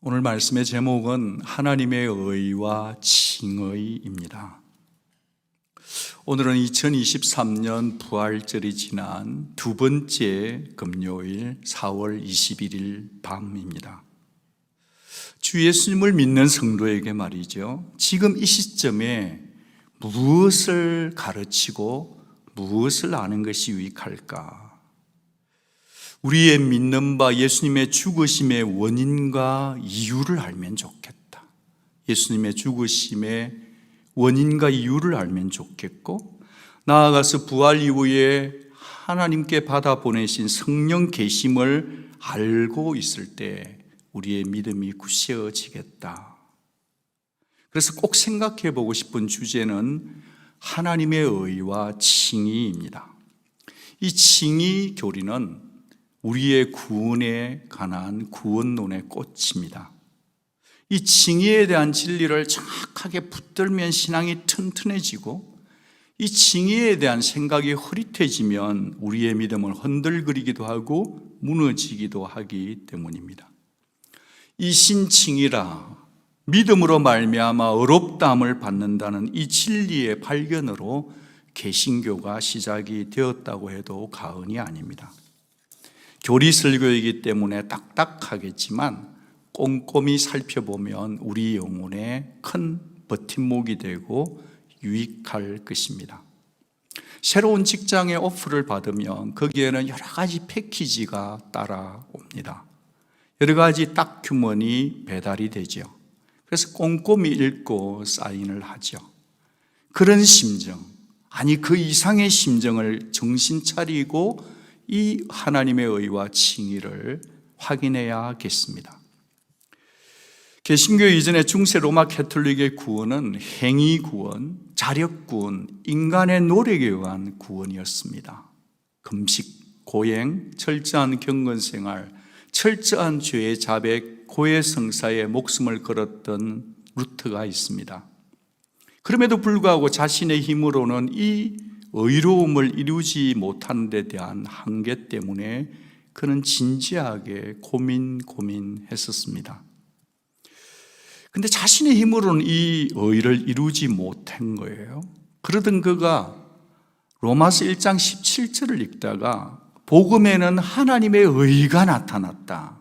오늘 말씀의 제목은 하나님의 의와 칭의입니다. 오늘은 2023년 부활절이 지난 두 번째 금요일 4월 21일 밤입니다. 주 예수님을 믿는 성도에게 말이죠, 지금 이 시점에 무엇을 가르치고 무엇을 아는 것이 유익할까? 우리의 믿는 바 예수님의 죽으심의 원인과 이유를 알면 좋겠다. 예수님의 죽으심의 원인과 이유를 알면 좋겠고, 나아가서 부활 이후에 하나님께 받아 보내신 성령 계심을 알고 있을 때 우리의 믿음이 굳세어지겠다. 그래서 꼭 생각해 보고 싶은 주제는 하나님의 의와 칭의입니다. 이 칭의 교리는 우리의 구원에 관한 구원론의 꽃입니다. 이 칭의에 대한 진리를 정확하게 붙들면 신앙이 튼튼해지고, 이 칭의에 대한 생각이 흐릿해지면 우리의 믿음을 흔들거리기도 하고 무너지기도 하기 때문입니다. 이신칭의라, 믿음으로 말미암아 의롭다함을 받는다는 이 진리의 발견으로 개신교가 시작이 되었다고 해도 과언이 아닙니다. 교리 설교이기 때문에 딱딱하겠지만 꼼꼼히 살펴보면 우리 영혼에 큰 버팀목이 되고 유익할 것입니다. 새로운 직장의 오퍼를 받으면 거기에는 여러 가지 패키지가 따라옵니다. 여러 가지 다큐먼이 배달이 되죠. 그래서 꼼꼼히 읽고 사인을 하죠. 그런 심정, 아니 그 이상의 심정을 정신 차리고 이 하나님의 의와 칭의를 확인해야겠습니다. 개신교 이전의 중세 로마 캐톨릭의 구원은 행위 구원, 자력 구원, 인간의 노력에 의한 구원이었습니다. 금식, 고행, 철저한 경건생활, 철저한 죄의 자백, 고해성사에 목숨을 걸었던 루터가 있습니다. 그럼에도 불구하고 자신의 힘으로는 이 의로움을 이루지 못하는 데 대한 한계 때문에 그는 진지하게 고민했었습니다. 근데 자신의 힘으로는 이 의를 이루지 못한 거예요. 그러던 그가 로마서 1장 17절을 읽다가 복음에는 하나님의 의가 나타났다.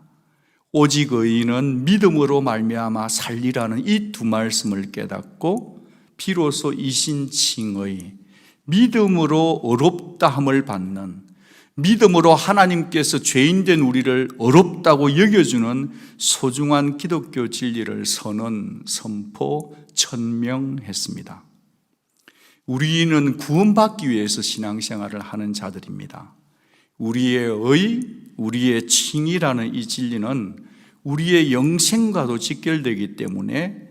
오직 의인은 믿음으로 말미암아 살리라는 이 두 말씀을 깨닫고 비로소 이신칭의, 믿음으로 의롭다함을 받는, 믿음으로 하나님께서 죄인된 우리를 의롭다고 여겨주는 소중한 기독교 진리를 선언, 선포, 천명했습니다. 우리는 구원받기 위해서 신앙생활을 하는 자들입니다. 우리의 의, 우리의 칭의라는 이 진리는 우리의 영생과도 직결되기 때문에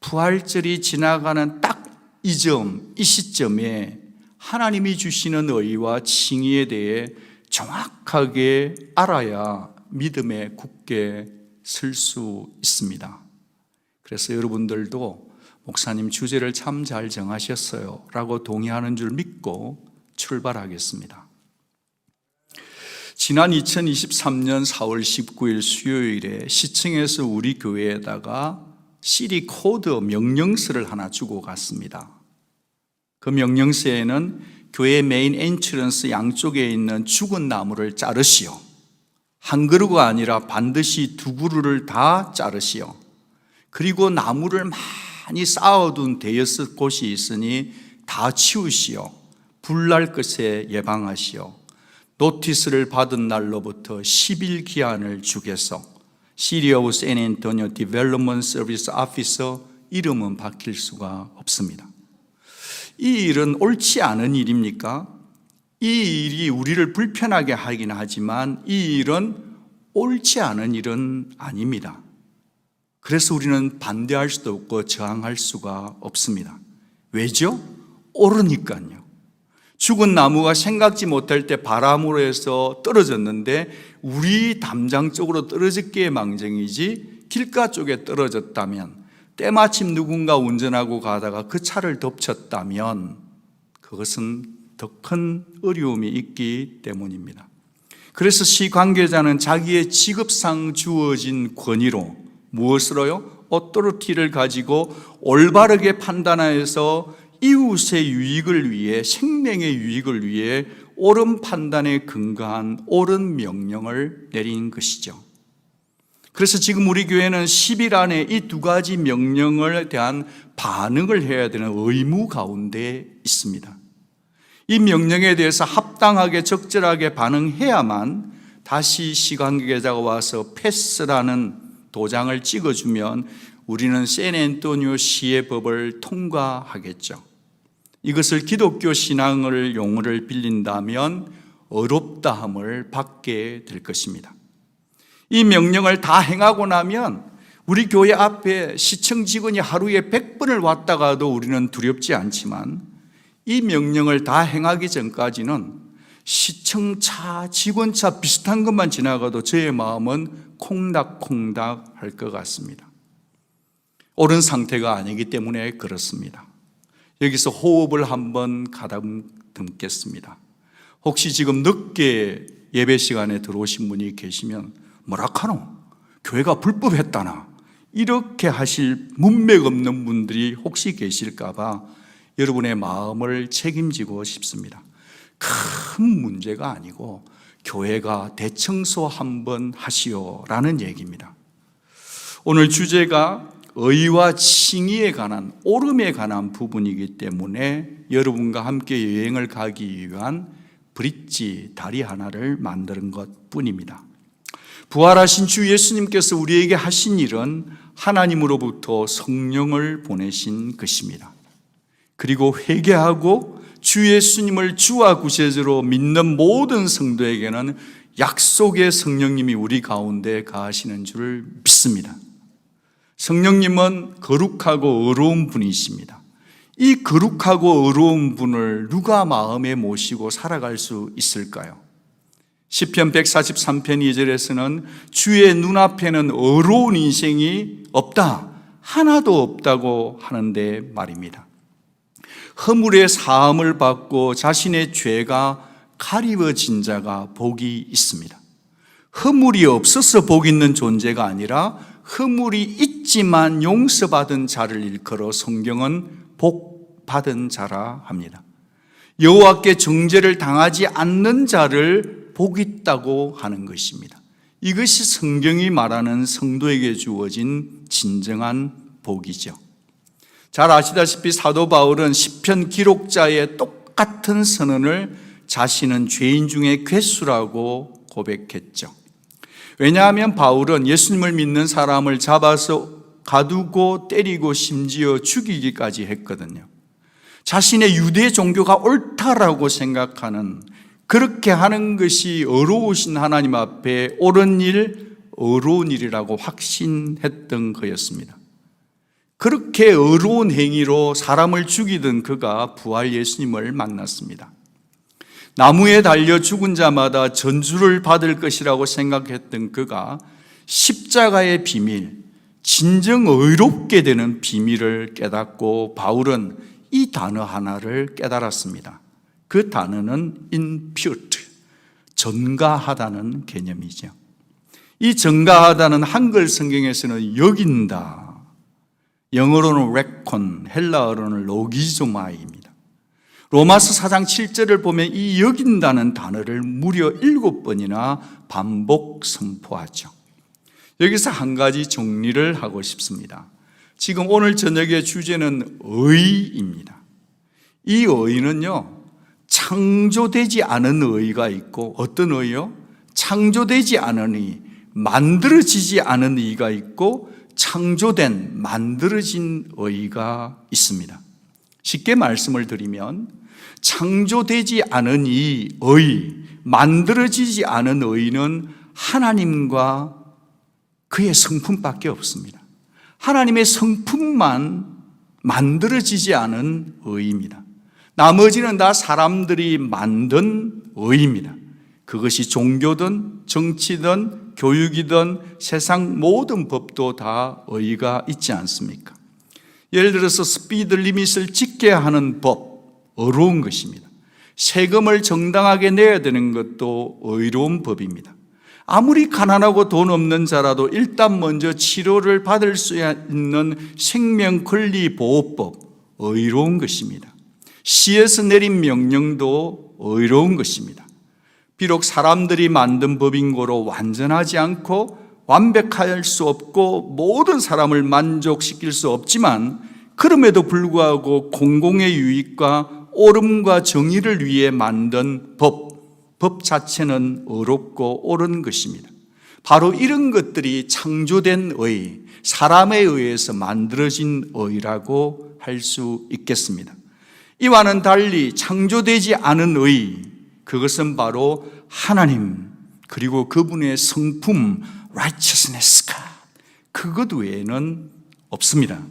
부활절이 지나가는 딱 이 시점에 하나님이 주시는 의와 칭의에 대해 정확하게 알아야 믿음에 굳게 설 수 있습니다. 그래서 여러분들도 목사님 주제를 참 잘 정하셨어요 라고 동의하는 줄 믿고 출발하겠습니다. 지난 2023년 4월 19일 수요일에 시청에서 우리 교회에다가 시리 코드 명령서를 하나 주고 갔습니다. 그 명령서에는 교회 메인 엔트런스 양쪽에 있는 죽은 나무를 자르시오, 한 그루가 아니라 반드시 두 그루를 다 자르시오, 그리고 나무를 많이 쌓아둔 대여섯 곳이 있으니 다 치우시오, 불날 것에 예방하시오, 노티스를 받은 날로부터 10일 기한을 주겠소, 시리 오브 샌앤토니오 디벨롭먼트 서비스 오피서 이름은 바뀔 수가 없습니다. 이 일은 옳지 않은 일입니까? 이 일이 우리를 불편하게 하긴 하지만 이 일은 옳지 않은 일은 아닙니다. 그래서 우리는 반대할 수도 없고 저항할 수가 없습니다. 왜죠? 옳으니까요. 죽은 나무가 생각지 못할 때 바람으로 해서 떨어졌는데 우리 담장 쪽으로 떨어졌기에 망정이지, 길가 쪽에 떨어졌다면, 때마침 누군가 운전하고 가다가 그 차를 덮쳤다면 그것은 더 큰 어려움이 있기 때문입니다. 그래서 시 관계자는 자기의 직업상 주어진 권위로 무엇으로요? 오토리티를 가지고 올바르게 판단하여서 이웃의 유익을 위해, 생명의 유익을 위해 옳은 판단에 근거한 옳은 명령을 내린 것이죠. 그래서 지금 우리 교회는 10일 안에 이 두 가지 명령에 대한 반응을 해야 되는 의무 가운데 있습니다. 이 명령에 대해서 합당하게 적절하게 반응해야만 다시 시간계자가 와서 패스라는 도장을 찍어주면 우리는 샌앤토니오 시의 법을 통과하겠죠. 이것을 기독교 신앙을 용어를 빌린다면 어렵다함을 받게 될 것입니다. 이 명령을 다 행하고 나면 우리 교회 앞에 시청 직원이 하루에 100번을 왔다가도 우리는 두렵지 않지만, 이 명령을 다 행하기 전까지는 시청차, 직원차 비슷한 것만 지나가도 저의 마음은 콩닥콩닥 할 것 같습니다. 옳은 상태가 아니기 때문에 그렇습니다. 여기서 호흡을 한번 가다듬겠습니다. 혹시 지금 늦게 예배 시간에 들어오신 분이 계시면 뭐라카노? 교회가 불법했다나? 이렇게 하실 문맥 없는 분들이 혹시 계실까 봐 여러분의 마음을 책임지고 싶습니다. 큰 문제가 아니고 교회가 대청소 한번 하시오라는 얘기입니다. 오늘 주제가 의와 칭의에 관한, 옳음에 관한 부분이기 때문에 여러분과 함께 여행을 가기 위한 브릿지, 다리 하나를 만드는 것 뿐입니다. 부활하신 주 예수님께서 우리에게 하신 일은 하나님으로부터 성령을 보내신 것입니다. 그리고 회개하고 주 예수님을 주와 구세주로 믿는 모든 성도에게는 약속의 성령님이 우리 가운데 가하시는 줄을 믿습니다. 성령님은 거룩하고 의로운 분이십니다. 이 거룩하고 의로운 분을 누가 마음에 모시고 살아갈 수 있을까요? 시편 143편 2절에서는 주의 눈앞에는 의로운 인생이 없다, 하나도 없다고 하는데 말입니다. 허물의 사함을 받고 자신의 죄가 가리워진 자가 복이 있습니다. 허물이 없어서 복 있는 존재가 아니라 허물이 있지만 용서받은 자를 일컬어 성경은 복 받은 자라 합니다. 여호와께 정죄를 당하지 않는 자를 복 있다고 하는 것입니다. 이것이 성경이 말하는 성도에게 주어진 진정한 복이죠. 잘 아시다시피 사도 바울은 시편 기록자의 똑같은 선언을 자신은 죄인 중에 괴수라고 고백했죠. 왜냐하면 바울은 예수님을 믿는 사람을 잡아서 가두고 때리고 심지어 죽이기까지 했거든요. 자신의 유대 종교가 옳다라고 생각하는, 그렇게 하는 것이 의로우신 하나님 앞에 옳은 일, 의로운 일이라고 확신했던 그였습니다. 그렇게 의로운 행위로 사람을 죽이던 그가 부활 예수님을 만났습니다. 나무에 달려 죽은 자마다 전주를 받을 것이라고 생각했던 그가 십자가의 비밀, 진정 의롭게 되는 비밀을 깨닫고 바울은 이 단어 하나를 깨달았습니다. 그 단어는 impute, 전가하다는 개념이죠. 이 전가하다는 한글 성경에서는 여긴다, 영어로는 reckon, 헬라어로는 로기조마이입니다. 로마서 4장 7절을 보면 이 여긴다는 단어를 무려 7번이나 반복 선포하죠. 여기서 한 가지 정리를 하고 싶습니다. 지금 오늘 저녁의 주제는 의입니다. 이 의는요, 창조되지 않은 의가 있고, 어떤 의요? 창조되지 않은 의, 만들어지지 않은 의가 있고, 창조된, 만들어진 의가 있습니다. 쉽게 말씀을 드리면 창조되지 않은 이 의, 만들어지지 않은 의는 하나님과 그의 성품밖에 없습니다. 하나님의 성품만 만들어지지 않은 의입니다. 나머지는 다 사람들이 만든 의입니다. 그것이 종교든 정치든 교육이든 세상 모든 법도 다 의가 있지 않습니까? 예를 들어서 스피드 리밋을 지켜야 하는 법, 의로운 것입니다. 세금을 정당하게 내야 되는 것도 의로운 법입니다. 아무리 가난하고 돈 없는 자라도 일단 먼저 치료를 받을 수 있는 생명권리보호법, 의로운 것입니다. 시에서 내린 명령도 의로운 것입니다. 비록 사람들이 만든 법인고로 완전하지 않고 완벽할 수 없고 모든 사람을 만족시킬 수 없지만, 그럼에도 불구하고 공공의 유익과 옳음과 정의를 위해 만든 법 자체는 의롭고 옳은 것입니다. 바로 이런 것들이 창조된 의, 사람에 의해서 만들어진 의라고 할 수 있겠습니다. 이와는 달리 창조되지 않은 의, 그것은 바로 하나님 그리고 그분의 성품 righteousness가 그것 외에는 없습니다.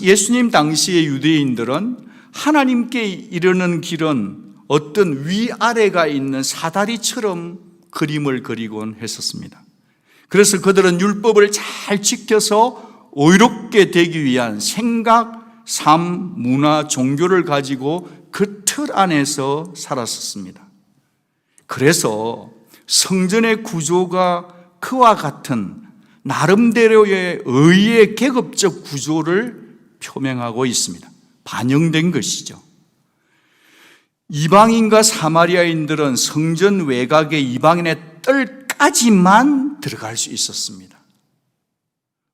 예수님 당시의 유대인들은 하나님께 이르는 길은 어떤 위아래가 있는 사다리처럼 그림을 그리곤 했었습니다. 그래서 그들은 율법을 잘 지켜서 의롭게 되기 위한 생각, 삶, 문화, 종교를 가지고 그 틀 안에서 살았었습니다. 그래서 성전의 구조가 그와 같은 나름대로의 의의 계급적 구조를 표명하고 있습니다. 반영된 것이죠. 이방인과 사마리아인들은 성전 외곽의 이방인의 뜰까지만 들어갈 수 있었습니다.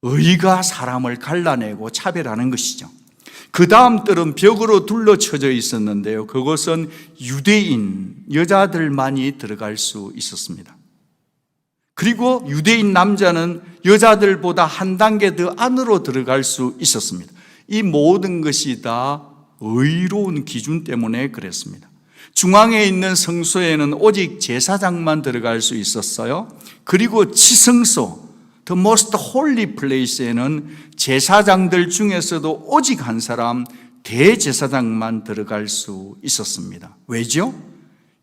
의가 사람을 갈라내고 차별하는 것이죠. 그 다음 뜰은 벽으로 둘러쳐져 있었는데요, 그것은 유대인 여자들만이 들어갈 수 있었습니다. 그리고 유대인 남자는 여자들보다 한 단계 더 안으로 들어갈 수 있었습니다. 이 모든 것이 다 의로운 기준 때문에 그랬습니다. 중앙에 있는 성소에는 오직 제사장만 들어갈 수 있었어요. 그리고 지성소, the most holy place에는 제사장들 중에서도 오직 한 사람, 대제사장만 들어갈 수 있었습니다. 왜죠?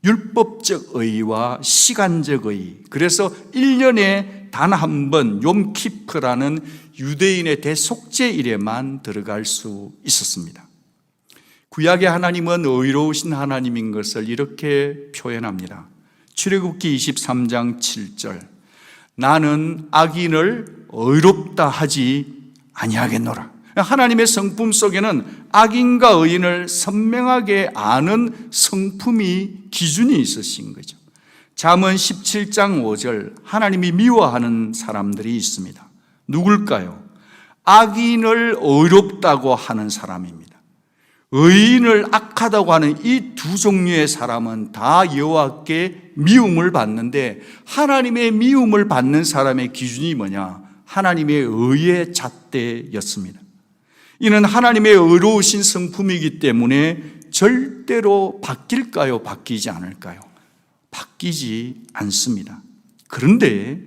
율법적 의와 시간적 의. 그래서 1년에 단 한 번 욤키프라는 유대인의 대속죄일에만 들어갈 수 있었습니다. 구약의 하나님은 의로우신 하나님인 것을 이렇게 표현합니다. 출애굽기 23장 7절, 나는 악인을 의롭다 하지 아니하겠노라. 하나님의 성품 속에는 악인과 의인을 선명하게 아는 성품이 기준이 있으신 거죠. 잠언 17장 5절, 하나님이 미워하는 사람들이 있습니다. 누굴까요? 악인을 의롭다고 하는 사람입니다. 의인을 악하다고 하는 이 두 종류의 사람은 다 여호와께 미움을 받는데, 하나님의 미움을 받는 사람의 기준이 뭐냐? 하나님의 의의 잣대였습니다. 이는 하나님의 의로우신 성품이기 때문에 절대로 바뀔까요? 바뀌지 않을까요? 바뀌지 않습니다. 그런데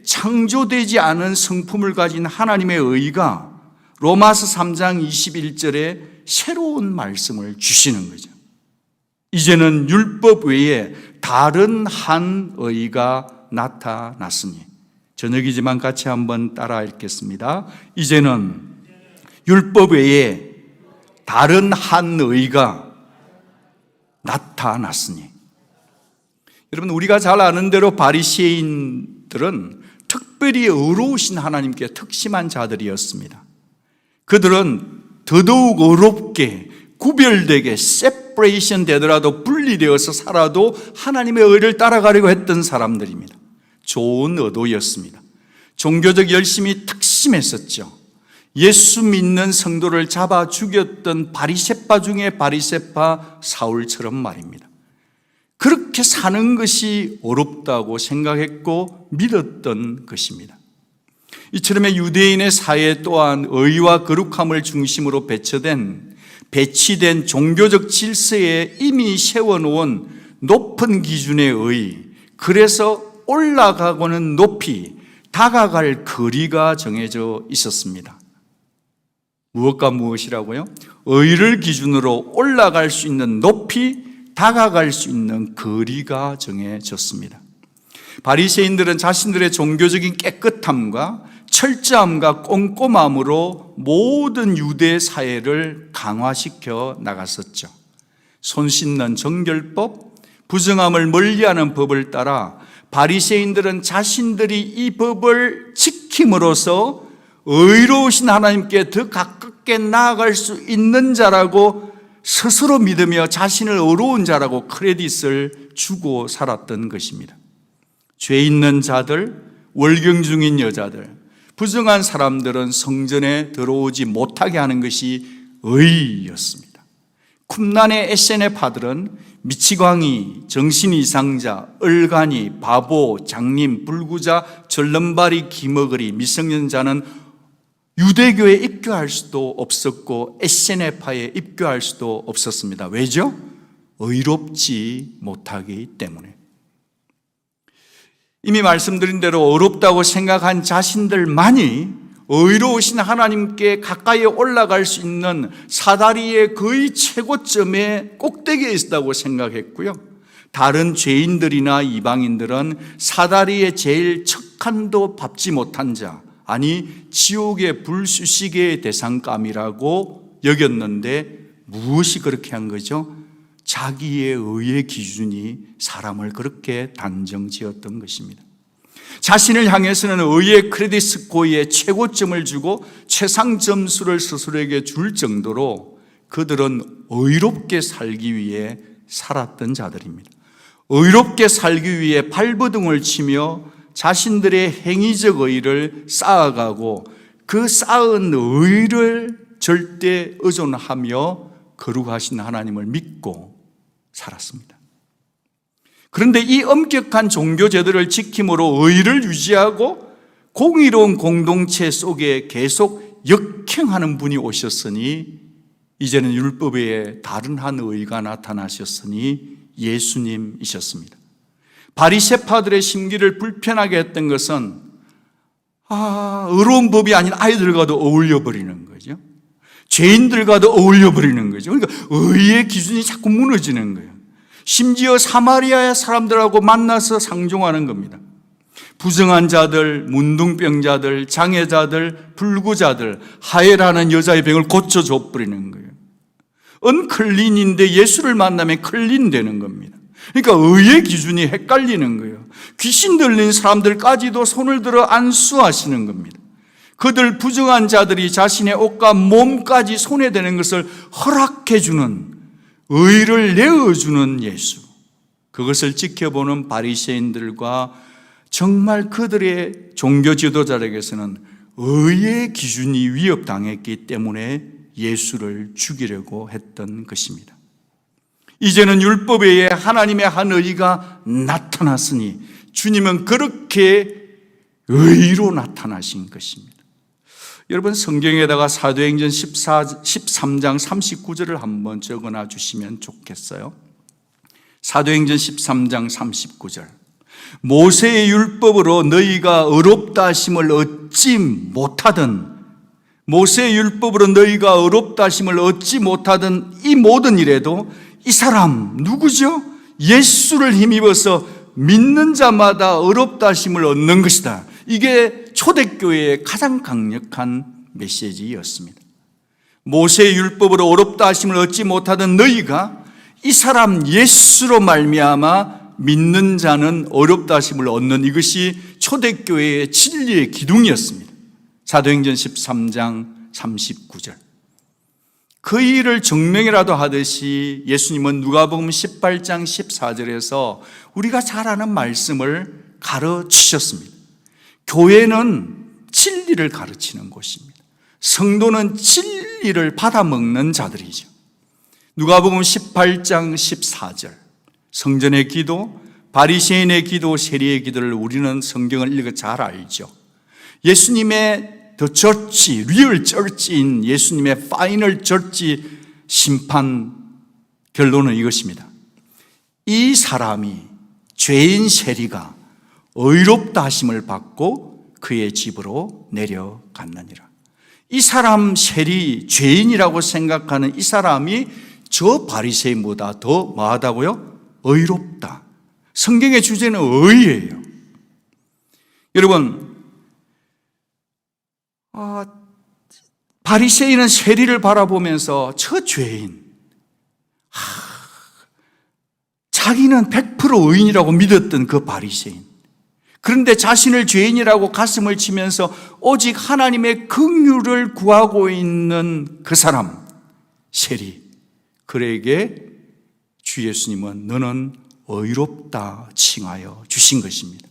창조되지 않은 성품을 가진 하나님의 의가 로마서 3장 21절에 새로운 말씀을 주시는 거죠. 이제는 율법 외에 다른 한 의가 나타났으니. 저녁이지만 같이 한번 따라 읽겠습니다. 이제는 율법 외에 다른 한 의가 나타났으니. 여러분, 우리가 잘 아는 대로 바리새인들은 특별히 의로우신 하나님께 특심한 자들이었습니다. 그들은 더더욱 의롭게 구별되게 세퍼레이션 되더라도 분리되어서 살아도 하나님의 의를 따라가려고 했던 사람들입니다. 좋은 의도였습니다. 종교적 열심이 특심했었죠. 예수 믿는 성도를 잡아 죽였던 바리새파 중에 바리새파 사울처럼 말입니다. 그렇게 사는 것이 어렵다고 생각했고 믿었던 것입니다. 이처럼 유대인의 사회 또한 의와 거룩함을 중심으로 배치된 종교적 질서에 이미 세워놓은 높은 기준의 의, 그래서 올라가고는 높이 다가갈 거리가 정해져 있었습니다. 무엇과 무엇이라고요? 의를 기준으로 올라갈 수 있는 높이 다가갈 수 있는 거리가 정해졌습니다. 바리새인들은 자신들의 종교적인 깨끗함과 철저함과 꼼꼼함으로 모든 유대 사회를 강화시켜 나갔었죠. 손 씻는 정결법, 부정함을 멀리하는 법을 따라 바리새인들은 자신들이 이 법을 지킴으로써 의로우신 하나님께 더 가깝게 나아갈 수 있는 자라고 스스로 믿으며 자신을 의로운 자라고 크레딧을 주고 살았던 것입니다. 죄 있는 자들, 월경 중인 여자들, 부정한 사람들은 성전에 들어오지 못하게 하는 것이 의였습니다. 쿰난의 SNF파들은 미치광이, 정신이상자, 얼간이, 바보, 장님, 불구자, 절름발이, 기머거리, 미성년자는 유대교에 입교할 수도 없었고 SNF파에 입교할 수도 없었습니다. 왜죠? 의롭지 못하기 때문에. 이미 말씀드린 대로 어렵다고 생각한 자신들만이 의로우신 하나님께 가까이 올라갈 수 있는 사다리의 거의 최고점에 꼭대기에 있다고 생각했고요. 다른 죄인들이나 이방인들은 사다리의 제일 척한도 밟지 못한 자, 아니 지옥의 불수식의 대상감이라고 여겼는데 무엇이 그렇게 한 거죠? 자기의 의의 기준이 사람을 그렇게 단정지었던 것입니다. 자신을 향해서는 의의 크레딧 스코어의 최고점을 주고 최상 점수를 스스로에게 줄 정도로 그들은 의롭게 살기 위해 살았던 자들입니다. 의롭게 살기 위해 발버둥을 치며 자신들의 행위적 의를 쌓아가고 그 쌓은 의를 절대 의존하며 거룩하신 하나님을 믿고 살았습니다. 그런데 이 엄격한 종교 제도를 지킴으로 의를 유지하고 공의로운 공동체 속에 계속 역행하는 분이 오셨으니 이제는 율법 외에 다른 한 의가 나타나셨으니 예수님이셨습니다. 바리새파들의 심기를 불편하게 했던 것은 의로운 법이 아닌 아이들과도 어울려버리는 거죠. 죄인들과도 어울려버리는 거죠. 그러니까 의의 기준이 자꾸 무너지는 거예요. 심지어 사마리아의 사람들하고 만나서 상종하는 겁니다. 부정한 자들, 문둥병자들, 장애자들, 불구자들, 하엘하는 여자의 병을 고쳐줘 버리는 거예요. 언클린인데 예수를 만나면 클린 되는 겁니다. 그러니까 의의 기준이 헷갈리는 거예요. 귀신 들린 사람들까지도 손을 들어 안수하시는 겁니다. 그들 부정한 자들이 자신의 옷과 몸까지 손에 대는 것을 허락해주는, 의를 내어주는 예수, 그것을 지켜보는 바리새인들과 정말 그들의 종교 지도자에게서는 의의 기준이 위협당했기 때문에 예수를 죽이려고 했던 것입니다. 이제는 율법 외에 하나님의 한 의가 나타났으니 주님은 그렇게 의로 나타나신 것입니다. 여러분 성경에다가 사도행전 13장 39절을 한번 적어놔 주시면 좋겠어요. 사도행전 13장 39절. 모세의 율법으로 너희가 의롭다 하심을 얻지 못하던, 모세의 율법으로 너희가 의롭다 하심을 얻지 못하던 이 모든 일에도 이 사람 누구죠? 예수를 힘입어서 믿는 자마다 의롭다 하심을 얻는 것이다. 이게 초대교회의 가장 강력한 메시지였습니다. 모세의 율법으로 의롭다 하심을 얻지 못하던 너희가 이 사람 예수로 말미암아 믿는 자는 의롭다 하심을 얻는, 이것이 초대교회의 진리의 기둥이었습니다. 사도행전 13장 39절. 그 일을 증명이라도 하듯이 예수님은 누가복음 18장 14절에서 우리가 잘 아는 말씀을 가르치셨습니다. 교회는 진리를 가르치는 곳입니다. 성도는 진리를 받아먹는 자들이죠. 누가복음 18장 14절. 성전의 기도, 바리새인의 기도, 세리의 기도를 우리는 성경을 읽어 잘 알죠. 예수님의 The Church, Real Church인 예수님의 파이널 처치 심판 결론은 이것입니다. 이 사람이, 죄인 세리가 의롭다 하심을 받고 그의 집으로 내려갔느니라. 이 사람 세리, 죄인이라고 생각하는 이 사람이 저 바리새인보다 더 뭐하다고요? 의롭다. 성경의 주제는 의예요. 여러분, 바리새인은 세리를 바라보면서 저 죄인, 자기는 100% 의인이라고 믿었던 그 바리새인. 그런데 자신을 죄인이라고 가슴을 치면서 오직 하나님의 긍휼을 구하고 있는 그 사람, 세리, 그에게 주 예수님은 너는 의롭다 칭하여 주신 것입니다.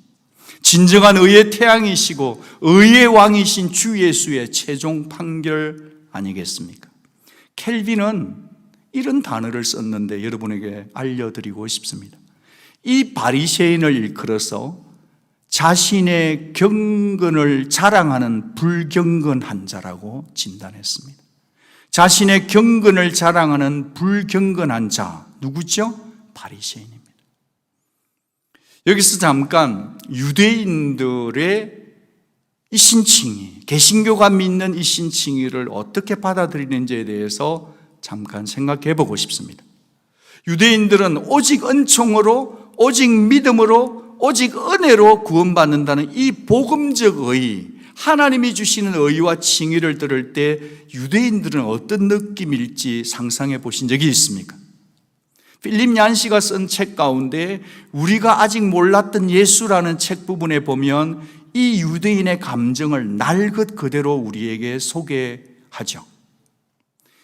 진정한 의의 태양이시고 의의 왕이신 주 예수의 최종 판결 아니겠습니까? 켈빈은 이런 단어를 썼는데 여러분에게 알려드리고 싶습니다. 이 바리새인을 일컬어서 자신의 경건을 자랑하는 불경건한 자라고 진단했습니다. 자신의 경건을 자랑하는 불경건한 자, 누구죠? 바리새인입니다. 여기서 잠깐 유대인들의 이 신칭의, 개신교가 믿는 이 신칭의를 어떻게 받아들이는지에 대해서 잠깐 생각해 보고 싶습니다. 유대인들은 오직 은총으로, 오직 믿음으로, 오직 은혜로 구원받는다는 이 복음적 의, 하나님이 주시는 의와 칭의를 들을 때 유대인들은 어떤 느낌일지 상상해 보신 적이 있습니까? 필립 얀시가 쓴 책 가운데 우리가 아직 몰랐던 예수라는 책 부분에 보면 이 유대인의 감정을 날것 그대로 우리에게 소개하죠.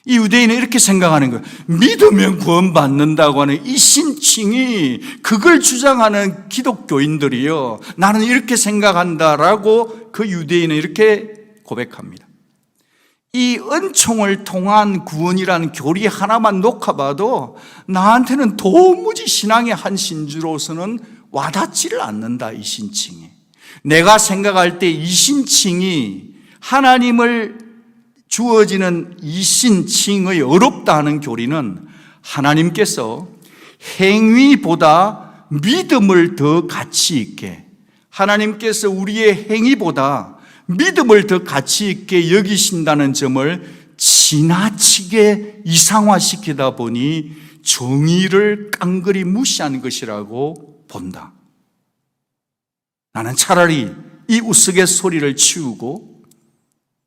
이 유대인은 이렇게 생각하는 거예요. 믿으면 구원받는다고 하는 이 신칭이, 그걸 주장하는 기독교인들이요, 나는 이렇게 생각한다라고 그 유대인은 이렇게 고백합니다. 이 은총을 통한 구원이라는 교리 하나만 놓고봐도 나한테는 도무지 신앙의 한 신주로서는 와닿지를 않는다, 이 신칭이. 내가 생각할 때 이 신칭이 하나님을 주어지는 이 신칭의 어렵다 하는 교리는 하나님께서 행위보다 믿음을 더 가치 있게, 하나님께서 우리의 행위보다 믿음을 더 가치 있게 여기신다는 점을 지나치게 이상화시키다 보니 정의를 깡그리 무시한 것이라고 본다. 나는 차라리 이 우스갯소리를 치우고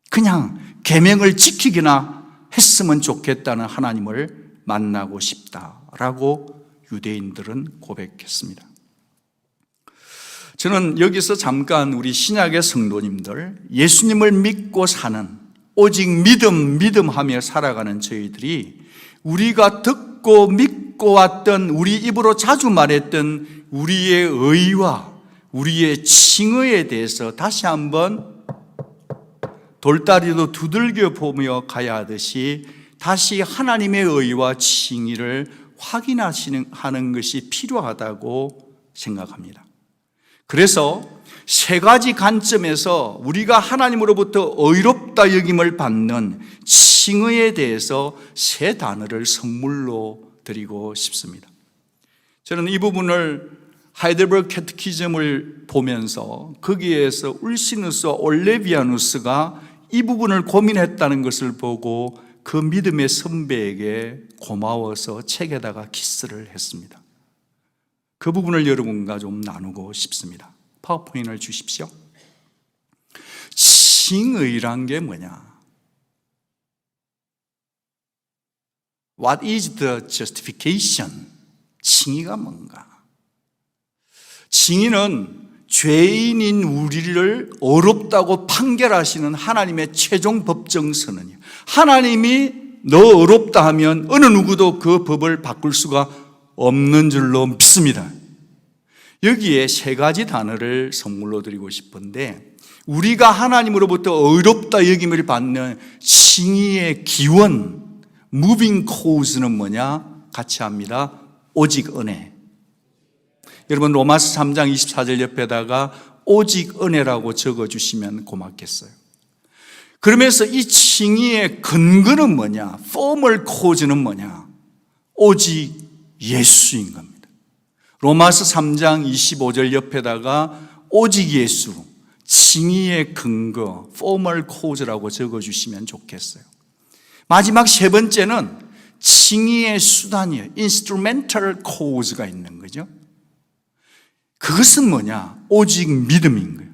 그냥 계명을 지키기나 했으면 좋겠다는 하나님을 만나고 싶다라고 유대인들은 고백했습니다. 저는 여기서 잠깐 우리 신약의 성도님들, 예수님을 믿고 사는, 오직 믿음 하며 살아가는 저희들이 우리가 듣고 믿고 왔던, 우리 입으로 자주 말했던 우리의 의와 우리의 칭의에 대해서 다시 한번 돌다리도 두들겨 보며 가야 하듯이 다시 하나님의 의와 칭의를 확인하는 것이 필요하다고 생각합니다. 그래서 세 가지 관점에서 우리가 하나님으로부터 의롭다 여김을 받는 칭의에 대해서 세 단어를 선물로 드리고 싶습니다. 저는 이 부분을 하이델베르그 캐티키즘을 보면서 거기에서 울시누스와 올레비아누스가 이 부분을 고민했다는 것을 보고 그 믿음의 선배에게 고마워서 책에다가 키스를 했습니다. 그 부분을 여러분과 좀 나누고 싶습니다. 파워포인트를 주십시오. 칭의란 게 뭐냐? What is the justification? 칭의가 뭔가? 칭의는 죄인인 우리를 어렵다고 판결하시는 하나님의 최종 법정 선언이에요. 하나님이 너 어렵다 하면 어느 누구도 그 법을 바꿀 수가 없는 줄로 믿습니다. 여기에 세 가지 단어를 선물로 드리고 싶은데, 우리가 하나님으로부터 의롭다 여김을 받는 칭의의 기원, 무빙 코즈는 뭐냐? 같이 합니다. 오직 은혜. 여러분 로마서 3장 24절 옆에다가 오직 은혜라고 적어주시면 고맙겠어요. 그러면서 이 칭의의 근거는 뭐냐? 포멀 코즈는 뭐냐? 오직 예수인 겁니다. 로마서 3장 25절 옆에다가 오직 예수, 칭의의 근거, 포멀 코즈라고 적어주시면 좋겠어요. 마지막 세 번째는 칭의의 수단이에요. 인스트루멘털 코즈가 있는 거죠. 그것은 뭐냐? 오직 믿음인 거예요.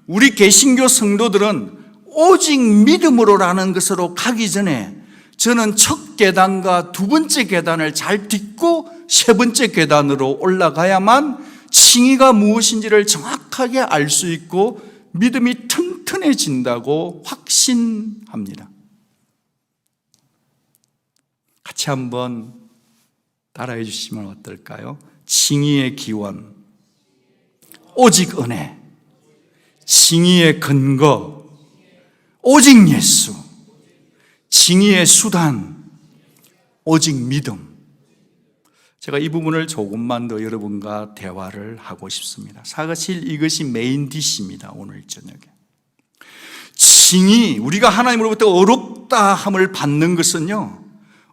우리 개신교 성도들은 오직 믿음으로라는 것으로 가기 전에 저는 첫 계단과 두 번째 계단을 잘 딛고 세 번째 계단으로 올라가야만 칭의가 무엇인지를 정확하게 알 수 있고 믿음이 튼튼해진다고 확신합니다. 같이 한번 따라해 주시면 어떨까요? 칭의의 기원, 오직 은혜. 칭의의 근거, 오직 예수. 칭의의 수단, 오직 믿음. 제가 이 부분을 조금만 더 여러분과 대화를 하고 싶습니다. 사실 이것이 메인 디시입니다. 오늘 저녁에. 칭의, 우리가 하나님으로부터 어렵다 함을 받는 것은요,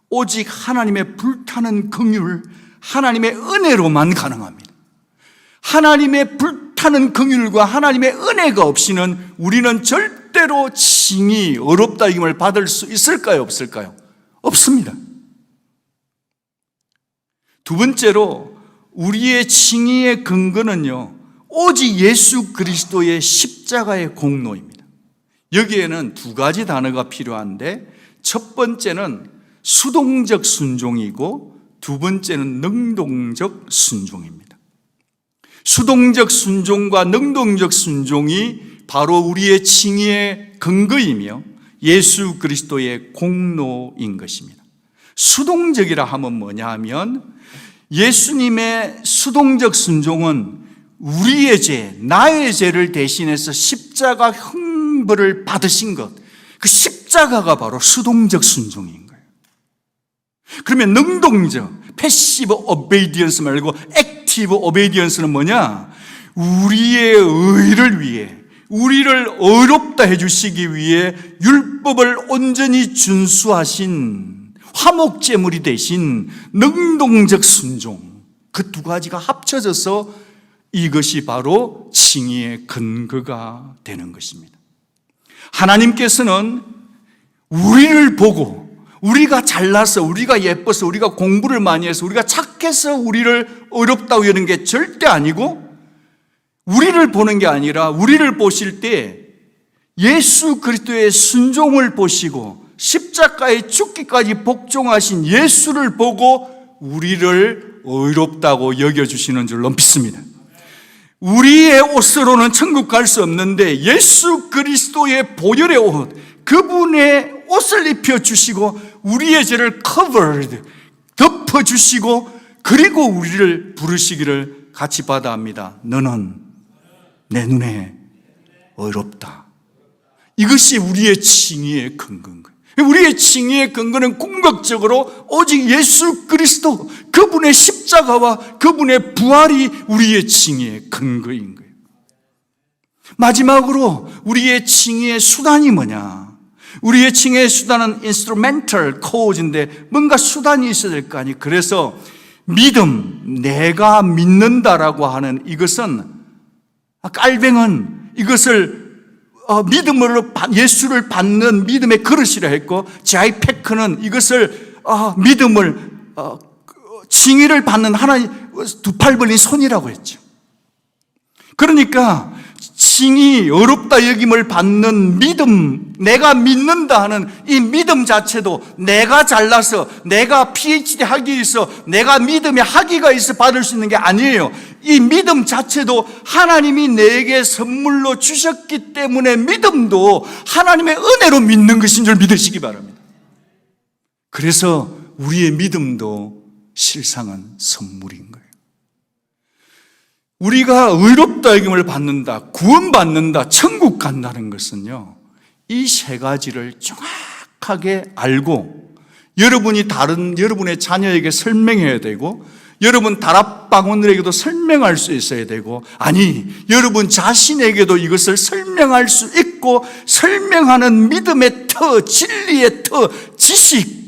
오직 하나님의 불타는 긍휼, 하나님의 은혜로만 가능합니다. 하나님의 불타는 긍휼과 하나님의 은혜가 없이는 우리는 절대로 칭의, 어렵다 이김을 받을 수 있을까요? 없을까요? 없습니다. 두 번째로 우리의 칭의의 근거는요, 오직 예수 그리스도의 십자가의 공로입니다. 여기에는 두 가지 단어가 필요한데, 첫 번째는 수동적 순종이고 두 번째는 능동적 순종입니다. 수동적 순종과 능동적 순종이 바로 우리의 칭의의 근거이며 예수 그리스도의 공로인 것입니다. 수동적이라 하면 뭐냐 하면, 예수님의 수동적 순종은 우리의 죄, 나의 죄를 대신해서 십자가 형벌을 받으신 것, 그 십자가가 바로 수동적 순종인 거예요. 그러면 능동적, 패시브 오베이디언스 말고 액티브 오베이디언스는 뭐냐? 우리의 의를 위해, 우리를 어렵다 해주시기 위해 율법을 온전히 준수하신 화목제물이 되신 능동적 순종, 그 두 가지가 합쳐져서 이것이 바로 칭의의 근거가 되는 것입니다. 하나님께서는 우리를 보고, 우리가 잘나서, 우리가 예뻐서, 우리가 공부를 많이 해서, 우리가 착해서 우리를 어렵다고 여는 게 절대 아니고, 우리를 보는 게 아니라 우리를 보실 때 예수 그리스도의 순종을 보시고 십자가에 죽기까지 복종하신 예수를 보고 우리를 의롭다고 여겨주시는 줄로 믿습니다. 우리의 옷으로는 천국 갈 수 없는데 예수 그리스도의 보혈의 옷, 그분의 옷을 입혀주시고 우리의 죄를 covered, 덮어주시고 그리고 우리를 부르시기를 같이 받아 합니다. 너는 내 눈에 의롭다. 이것이 우리의 칭의의 근거인 거예요. 우리의 칭의의 근거는 궁극적으로 오직 예수 그리스도, 그분의 십자가와 그분의 부활이 우리의 칭의의 근거인 거예요. 마지막으로 우리의 칭의의 수단이 뭐냐? 우리의 칭의의 수단은 instrumental cause인데 뭔가 수단이 있어야 될 거 아니에요. 그래서 믿음, 내가 믿는다라고 하는 이것은, 깔뱅은 이것을 믿음으로 예수를 받는 믿음의 그릇이라 했고, 자이페크는 이것을 믿음을 칭의를 받는 하나님 두 팔 벌린 손이라고 했죠. 그러니까 칭의, 어렵다 여김을 받는 믿음, 내가 믿는다 하는 이 믿음 자체도 내가 잘나서, 내가 PhD 학위 있어, 내가 믿음의 학위가 있어 받을 수 있는 게 아니에요. 이 믿음 자체도 하나님이 내게 선물로 주셨기 때문에 믿음도 하나님의 은혜로 믿는 것인 줄 믿으시기 바랍니다. 그래서 우리의 믿음도 실상은 선물인 거예요. 우리가 의롭다 여김을 받는다, 구원받는다, 천국 간다는 것은요, 이 세 가지를 정확하게 알고 여러분이 다른 여러분의 자녀에게 설명해야 되고, 여러분 다락방원들에게도 설명할 수 있어야 되고, 아니 여러분 자신에게도 이것을 설명할 수 있고, 설명하는 믿음의 터, 진리의 터, 지식,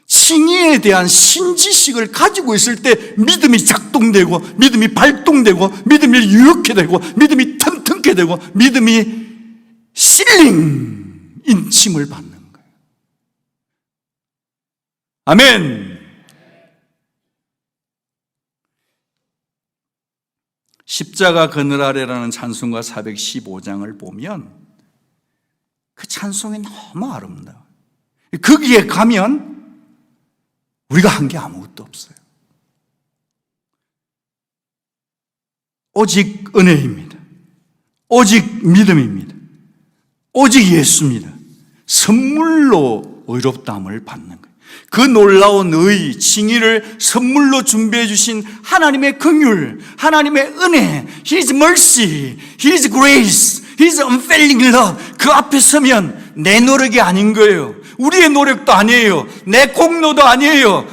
칭의에 대한 신지식을 가지고 있을 때 믿음이 작동되고, 믿음이 발동되고, 믿음이 유력해 되고, 믿음이 튼튼게 되고, 믿음이 실링 인침을 받는 거예요. 아멘. 십자가 그늘 아래라는 찬송가 415장을 보면 그 찬송이 너무 오직 은혜입니다. 오직 믿음입니다. 오직 예수입니다. 선물로 의롭다함을 받는 거예요. 그 놀라운 의, 칭의를 선물로 준비해 주신 하나님의 긍휼, 하나님의 은혜, His mercy, His grace, His unfailing love, 그 앞에 서면 내 노력이 아닌 거예요. 우리의 노력도 아니에요. 내 공로도 아니에요.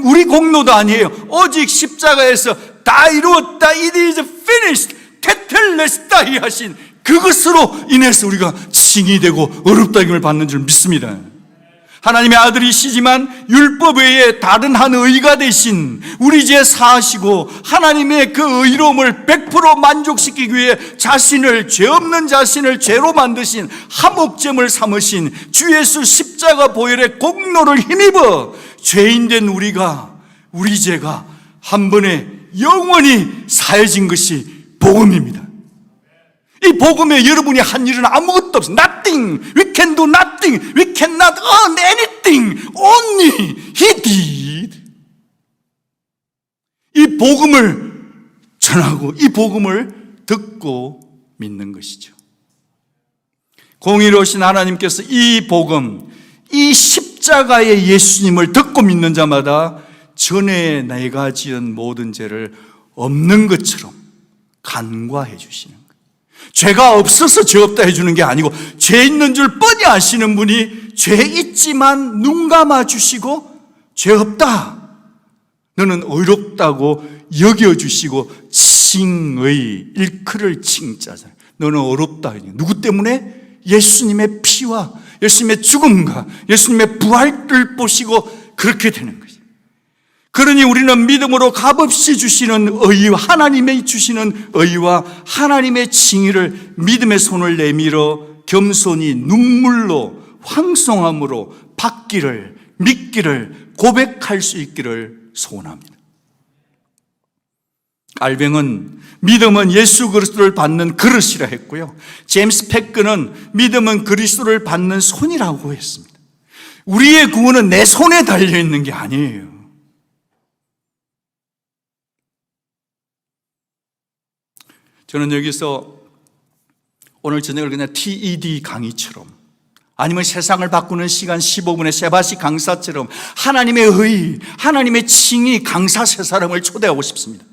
우리 공로도 아니에요. 오직 십자가에서 다 이루었다, it is finished, 테텔레스타이 하신 그것으로 인해서 우리가 칭의되고 의롭다임을 받는 줄 믿습니다. 하나님의 아들이시지만 율법 외에 다른 한 의가 되신 우리 죄 사하시고 하나님의 그 의로움을 100% 만족시키기 위해 죄 없는 자신을 죄로 만드신 화목제물 삼으신 주 예수 십자가 보혈의 공로를 힘입어 죄인된 우리 죄가 한 번에 영원히 사해진 것이 복음입니다. 이 복음에 여러분이 한 일은 아무것도 없어요. Nothing. We can do nothing. We cannot earn anything. Only He did. 이 복음을 전하고 이 복음을 듣고 믿는 것이죠. 공의로우신 하나님께서 이 복음, 이 십자가의 예수님을 듣고 믿는 자마다 전에 내가 지은 모든 죄를 없는 것처럼 간과해 주시는 거예요. 죄가 없어서 죄 없다 해주는 게 아니고 죄 있는 줄 뻔히 아시는 분이 죄 있지만 눈 감아 주시고 죄 없다, 너는 의롭다고 여겨주시고 칭의, 일컬을 칭자잖아요. 너는 의롭다. 누구 때문에? 예수님의 피와 예수님의 죽음과 예수님의 부활을 보시고 그렇게 되는 거죠. 그러니 우리는 믿음으로 값없이 주시는 의와 하나님의 주시는 의와 하나님의 칭의를 믿음의 손을 내밀어 겸손히 눈물로 황송함으로 받기를, 믿기를, 고백할 수 있기를 소원합니다. 알뱅은 믿음은 예수 그리스도를 받는 그릇이라 했고요, 제임스 패크는 믿음은 그리스도를 받는 손이라고 했습니다. 우리의 구원은 내 손에 달려있는 게 아니에요. 저는 여기서 오늘 저녁을 그냥 TED 강의처럼 아니면 세상을 바꾸는 시간 15분의 세바시 강사처럼 하나님의 의, 하나님의 칭의 강사 세 사람을 초대하고 싶습니다.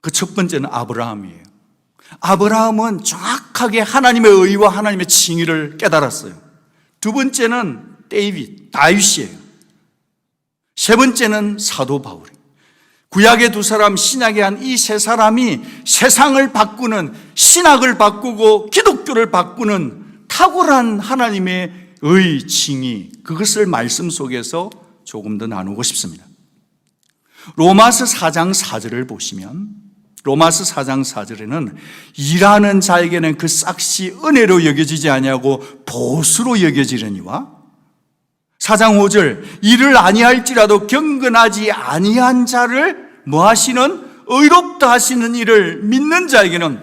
그 첫 번째는 아브라함이에요. 아브라함은 정확하게 하나님의 의와 하나님의 칭의를 깨달았어요. 두 번째는 다윗이에요. 세 번째는 사도 바울이에요. 구약의 두 사람, 신약의 한 이 세 사람이 세상을 바꾸는, 신학을 바꾸고 기독교를 바꾸는 탁월한 하나님의 의, 칭의, 그것을 말씀 속에서 조금 더 나누고 싶습니다. 로마서 4장 4절을 보시면, 로마서 4장 4절에는 일하는 자에게는 그 싹시 은혜로 여겨지지 아니하고 보수로 여겨지려니와, 4장 5절, 일을 아니할지라도 경건하지 아니한 자를 뭐 하시는? 의롭다 하시는 일을 믿는 자에게는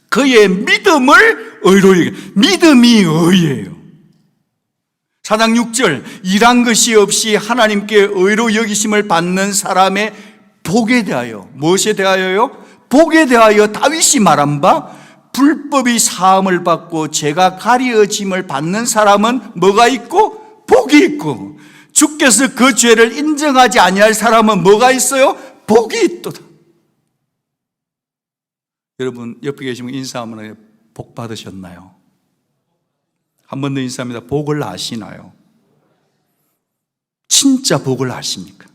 그의 믿음을 의로 여겨. 믿음이 의예요. 4장 6절, 일한 것이 없이 하나님께 의로 여기심을 받는 사람의 복에 대하여, 무엇에 대하여요? 복에 대하여 다윗이 말한 바, 불법이 사함을 받고 죄가 가리어짐을 받는 사람은 뭐가 있고? 복이 있고, 주께서 그 죄를 인정하지 아니할 사람은 뭐가 있어요? 복이 있도다. 여러분 옆에 계시면 인사 한번 해요. 복 받으셨나요? 한 번 더 인사합니다. 복을 아시나요? 진짜 복을 아십니까?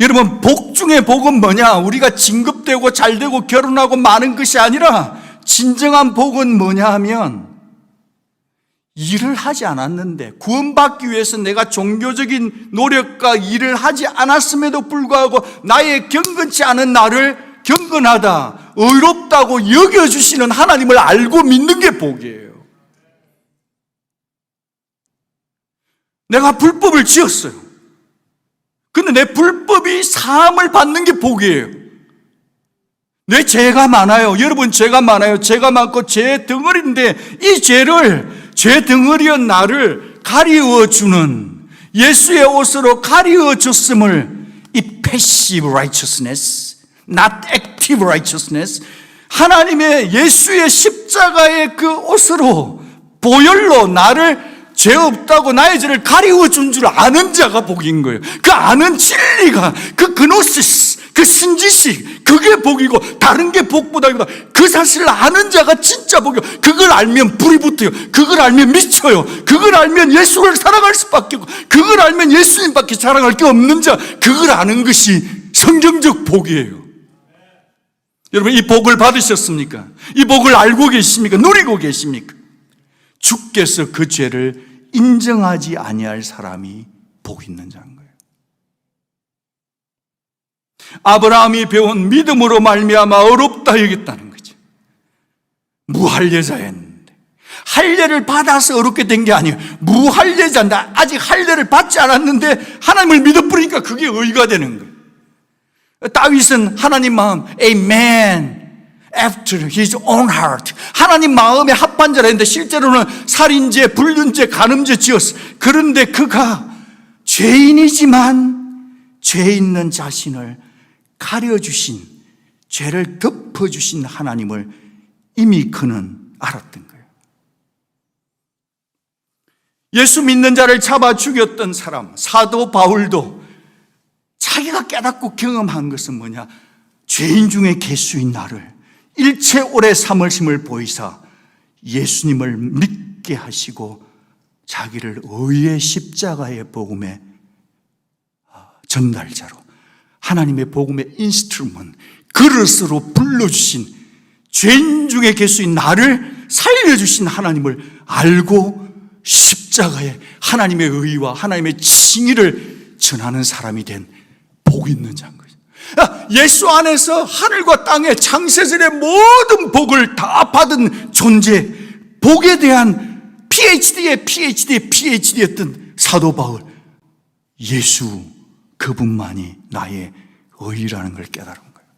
여러분, 복 중에 복은 뭐냐? 우리가 진급되고 잘되고 결혼하고 많은 것이 아니라 진정한 복은 뭐냐 하면, 일을 하지 않았는데 구원받기 위해서 내가 종교적인 노력과 일을 하지 않았음에도 불구하고 나의 경건치 않은 나를 경건하다, 의롭다고 여겨주시는 하나님을 알고 믿는 게 복이에요. 내가 불법을 지었어요. 근데 내 불법이 사함을 받는 게 복이에요. 내 죄가 많아요. 여러분, 죄가 많아요. 죄가 많고 죄 덩어리인데 이 죄 덩어리의 나를 가리워 주는, 예수의 옷으로 가리워 줬음을 이 passive righteousness, not active righteousness. 하나님의 예수의 십자가의 그 옷으로, 보혈로 나를 죄 없다고 나의 죄를 가리워 준 줄 아는 자가 복인 거예요. 그 아는 진리가, 그 그노시스, 그 신지식, 그게 복이고 다른 게 복보다기보다 그 사실을 아는 자가 진짜 복이고, 그걸 알면 불이 붙어요. 그걸 알면 미쳐요. 그걸 알면 예수를 사랑할 수밖에 없고, 그걸 알면 예수님밖에 사랑할 게 없는 자, 그걸 아는 것이 성경적 복이에요. 여러분, 이 복을 받으셨습니까? 이 복을 알고 계십니까? 누리고 계십니까? 주께서 그 죄를 인정하지 아니할 사람이 복 있는 자인 거예요. 아브라함이 배운 믿음으로 말미암아 어렵다 여겼다는 거죠. 무할례자였는데 할례를 받아서 어렵게 된 게 아니에요. 무할례자인데 아직 할례를 받지 않았는데 하나님을 믿어버리니까 그게 의가 되는 거예요. 다윗은 하나님 마음, Amen, after his own heart, 하나님 마음에 합한 자라 했는데 실제로는 살인죄, 불륜죄, 간음죄 지었어. 그런데 그가 죄인이지만 죄 있는 자신을 가려주신, 죄를 덮어주신 하나님을 이미 그는 알았던 거예요. 예수 믿는 자를 잡아 죽였던 사람 사도 바울도 자기가 깨닫고 경험한 것은 뭐냐? 죄인 중에 개수인 나를 일체 오래 삼으심을 보이사 예수님을 믿게 하시고 자기를 의의 십자가의 복음의 전달자로, 하나님의 복음의 인스트루먼트, 그릇으로 불러주신, 죄인 중에 개수인 나를 살려주신 하나님을 알고 십자가에 하나님의 의와 하나님의 칭의를 전하는 사람이 된 복 있는 자인 거죠. 예수 안에서 하늘과 땅의 창세전의 모든 복을 다 받은 존재, 복에 대한 PhD였던 사도 바울, 예수 그분만이 나의 의라는 걸 깨달은 거예요.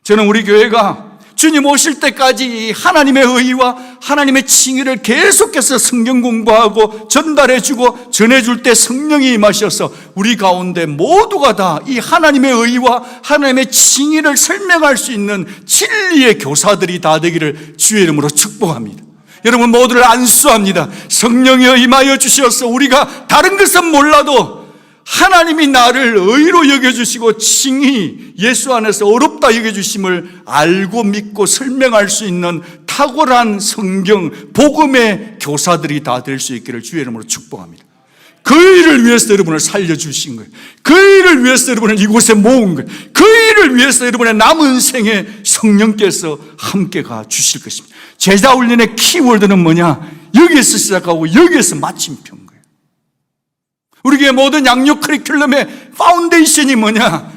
저는 우리 교회가 주님 오실 때까지 하나님의 의와 하나님의 칭의를 계속해서 성경 공부하고 전달해주고 전해줄 때 성령이 임하셔서 우리 가운데 모두가 다 이 하나님의 의와 하나님의 칭의를 설명할 수 있는 진리의 교사들이 다 되기를 주의 이름으로 축복합니다. 여러분 모두를 안수합니다. 성령이 임하여 주셔서 우리가 다른 것은 몰라도 하나님이 나를 의로 여겨주시고 칭히 예수 안에서 어렵다 여겨주심을 알고 믿고 설명할 수 있는 탁월한 성경, 복음의 교사들이 다 될 수 있기를 주의 이름으로 축복합니다. 그 일을 위해서 여러분을 살려주신 거예요. 그 일을 위해서 여러분을 이곳에 모은 거예요. 그 일을 위해서 여러분의 남은 생에 성령께서 함께 가 주실 것입니다. 제자 훈련의 키워드는 뭐냐? 여기에서 시작하고 여기에서 마침표인 거예요. 우리 교회 모든 양육 커리큘럼의 파운데이션이 뭐냐?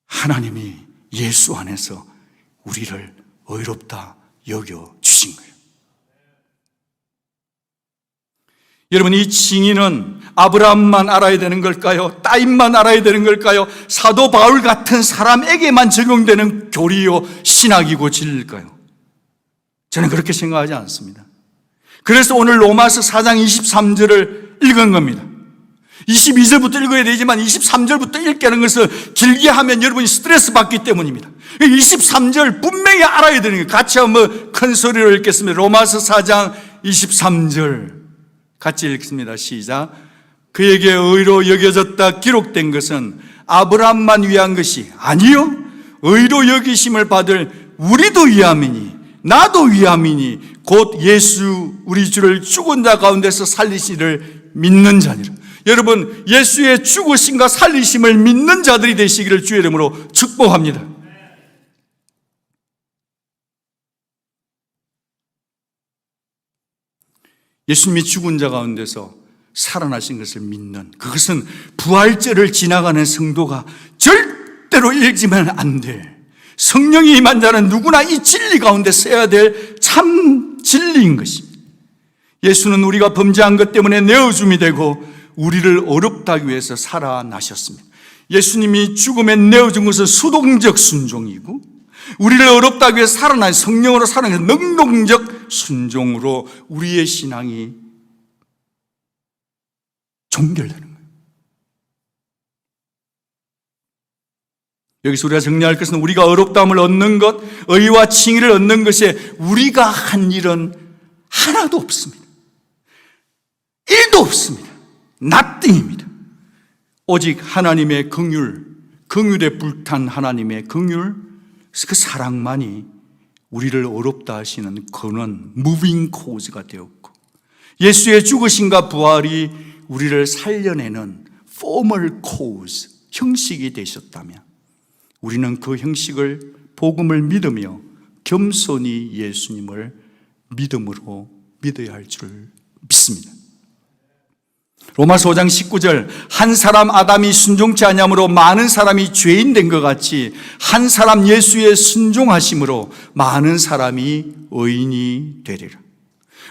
하나님이 예수 안에서 우리를 의롭다 여겨주신 거예요. 여러분, 이 칭의는 아브라함만 알아야 되는 걸까요? 따임만 알아야 되는 걸까요? 사도 바울 같은 사람에게만 적용되는 교리요 신학이고 진리일까요? 저는 그렇게 생각하지 않습니다. 그래서 오늘 로마서 4장 23절을 읽은 겁니다. 22절부터 읽어야 되지만 23절부터 읽게 하는 것을 길게 하면 여러분이 스트레스 받기 때문입니다. 23절 분명히 알아야 되는 거예요. 같이 한번 큰 소리로 읽겠습니다. 로마서 4장 23절 같이 읽습니다. 시작. 그에게 의로 여겨졌다 기록된 것은 아브라함만 위한 것이 아니요 의로 여기심을 받을 우리도 위함이니 나도 위함이니 곧 예수 우리 주를 죽은 자 가운데서 살리시를 믿는 자니라. 여러분, 예수의 죽으심과 살리심을 믿는 자들이 되시기를 주의 이름으로 축복합니다. 예수님이 죽은 자 가운데서 살아나신 것을 믿는, 그것은 부활절을 지나가는 성도가 절대로 읽지만 안 돼. 성령이 임한 자는 누구나 이 진리 가운데 써야 될 참 진리인 것입니다. 예수는 우리가 범죄한 것 때문에 내어줌이 되고 우리를 어렵다 하기 위해서 살아나셨습니다. 예수님이 죽음에 내어준 것은 수동적 순종이고 우리를 어렵다 하기 위해서 살아난 성령으로 살아난 능동적 순종으로 우리의 신앙이 종결되는 거예요. 여기서 우리가 정리할 것은 우리가 의롭다함을 얻는 것, 의와 칭의를 얻는 것에 우리가 한 일은 하나도 없습니다. 1도 없습니다. nothing입니다. 오직 하나님의 긍휼에 불탄 하나님의 긍휼, 그 사랑만이 우리를 어렵다 하시는 그는 무빙 코즈가 되었고, 예수의 죽으심과 부활이 우리를 살려내는 포멀 코즈, 형식이 되셨다면 우리는 그 형식을, 복음을 믿으며 겸손히 예수님을 믿음으로 믿어야 할 줄 믿습니다. 로마서 5장 19절, 한 사람 아담이 순종치 아니함으로 많은 사람이 죄인 된 것 같이 한 사람 예수의 순종하심으로 많은 사람이 의인이 되리라.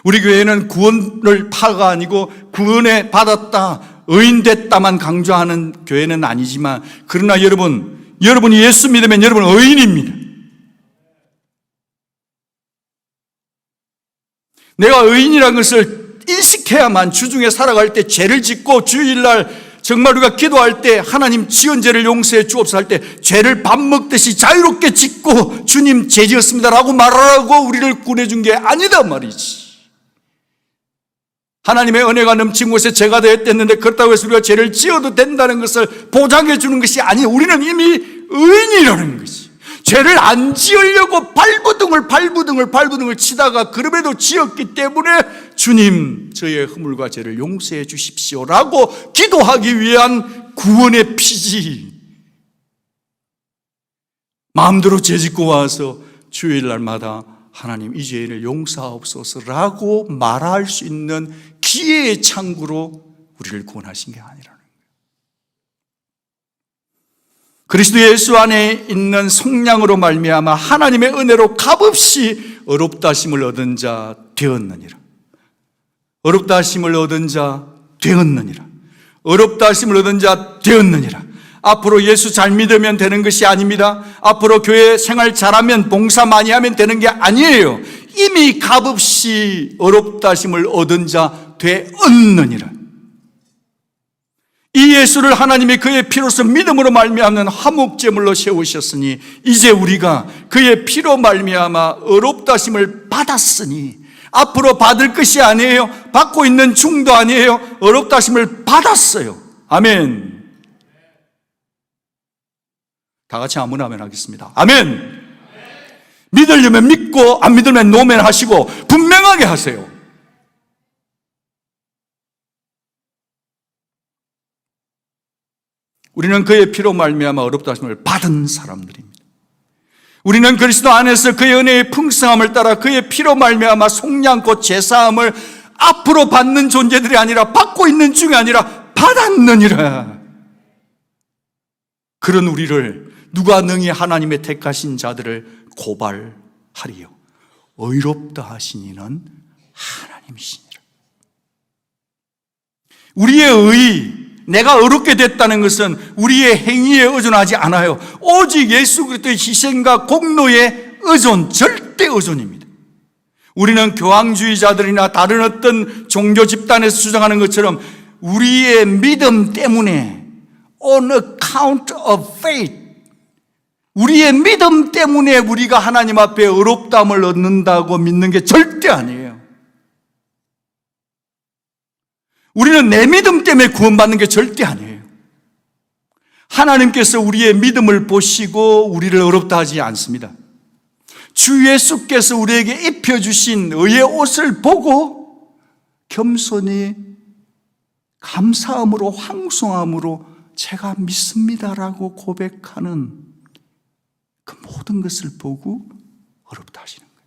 우리 교회는 구원을 파가 아니고 구원에 받았다, 의인 됐다만 강조하는 교회는 아니지만, 그러나 여러분이 예수 믿으면 여러분은 의인입니다. 내가 의인이라는 것을 인식해야만 주중에 살아갈 때, 죄를 짓고 주일날 정말 우리가 기도할 때 하나님 지은 죄를 용서해 주옵소서 할 때 죄를 밥 먹듯이 자유롭게 짓고 주님 죄 지었습니다라고 말하라고 우리를 구원해준 게 아니다 말이지. 하나님의 은혜가 넘친 곳에 죄가 되었댔는데 그렇다고 해서 우리가 죄를 지어도 된다는 것을 보장해 주는 것이 아니에요. 우리는 이미 의인이라는 것이. 죄를 안 지으려고 발부등을 치다가 그럼에도 지었기 때문에 주님 저의 허물과 죄를 용서해 주십시오라고 기도하기 위한 구원의 피지. 마음대로 죄 짓고 와서 주일날마다 하나님 이 죄를 용서하옵소서라고 말할 수 있는 기회의 창구로 우리를 구원하신 게 아니라는 거예요. 그리스도 예수 안에 있는 속량으로 말미암아 하나님의 은혜로 값없이 의롭다 하심을 얻은 자 되었느니라. 의롭다 하심을 얻은 자 되었느니라. 의롭다 하심을 얻은 자 되었느니라. 앞으로 예수 잘 믿으면 되는 것이 아닙니다. 앞으로 교회 생활 잘하면, 봉사 많이 하면 되는 게 아니에요. 이미 값없이 의롭다 하심을 얻은 자 되었느니라. 이 예수를 하나님이 그의 피로서 믿음으로 말미암는 화목제물로 세우셨으니 이제 우리가 그의 피로 말미암아 의롭다 하심을 받았으니 앞으로 받을 것이 아니에요. 받고 있는 중도 아니에요. 의롭다 하심을 받았어요. 아멘. 다 같이 아멘 아멘 하겠습니다. 아멘. 믿으려면 믿고 안 믿으면 노멘 하시고 분명하게 하세요. 우리는 그의 피로 말미암아 의롭다 하심을 받은 사람들입니다. 우리는 그리스도 안에서 그의 은혜의 풍성함을 따라 그의 피로 말미암아 속량 곧 제사함을 앞으로 받는 존재들이 아니라 받고 있는 중이 아니라 받았느니라. 그런 우리를 누가 능히 하나님의 택하신 자들을 고발하리요? 의롭다 하신 이는 하나님이시니라. 우리의 의, 내가 의롭게 됐다는 것은 우리의 행위에 의존하지 않아요. 오직 예수 그리스도의 희생과 공로에 의존, 절대 의존입니다. 우리는 교황주의자들이나 다른 어떤 종교 집단에서 주장하는 것처럼 우리의 믿음 때문에 on account of faith, 우리의 믿음 때문에 우리가 하나님 앞에 의롭다함을 얻는다고 믿는 게 절대 아니에요. 우리는 내 믿음 때문에 구원받는 게 절대 아니에요. 하나님께서 우리의 믿음을 보시고 우리를 의롭다 하지 않습니다. 주 예수께서 우리에게 입혀주신 의의 옷을 보고 겸손히 감사함으로 황송함으로 제가 믿습니다라고 고백하는 그 모든 것을 보고 의롭다 하시는 거예요.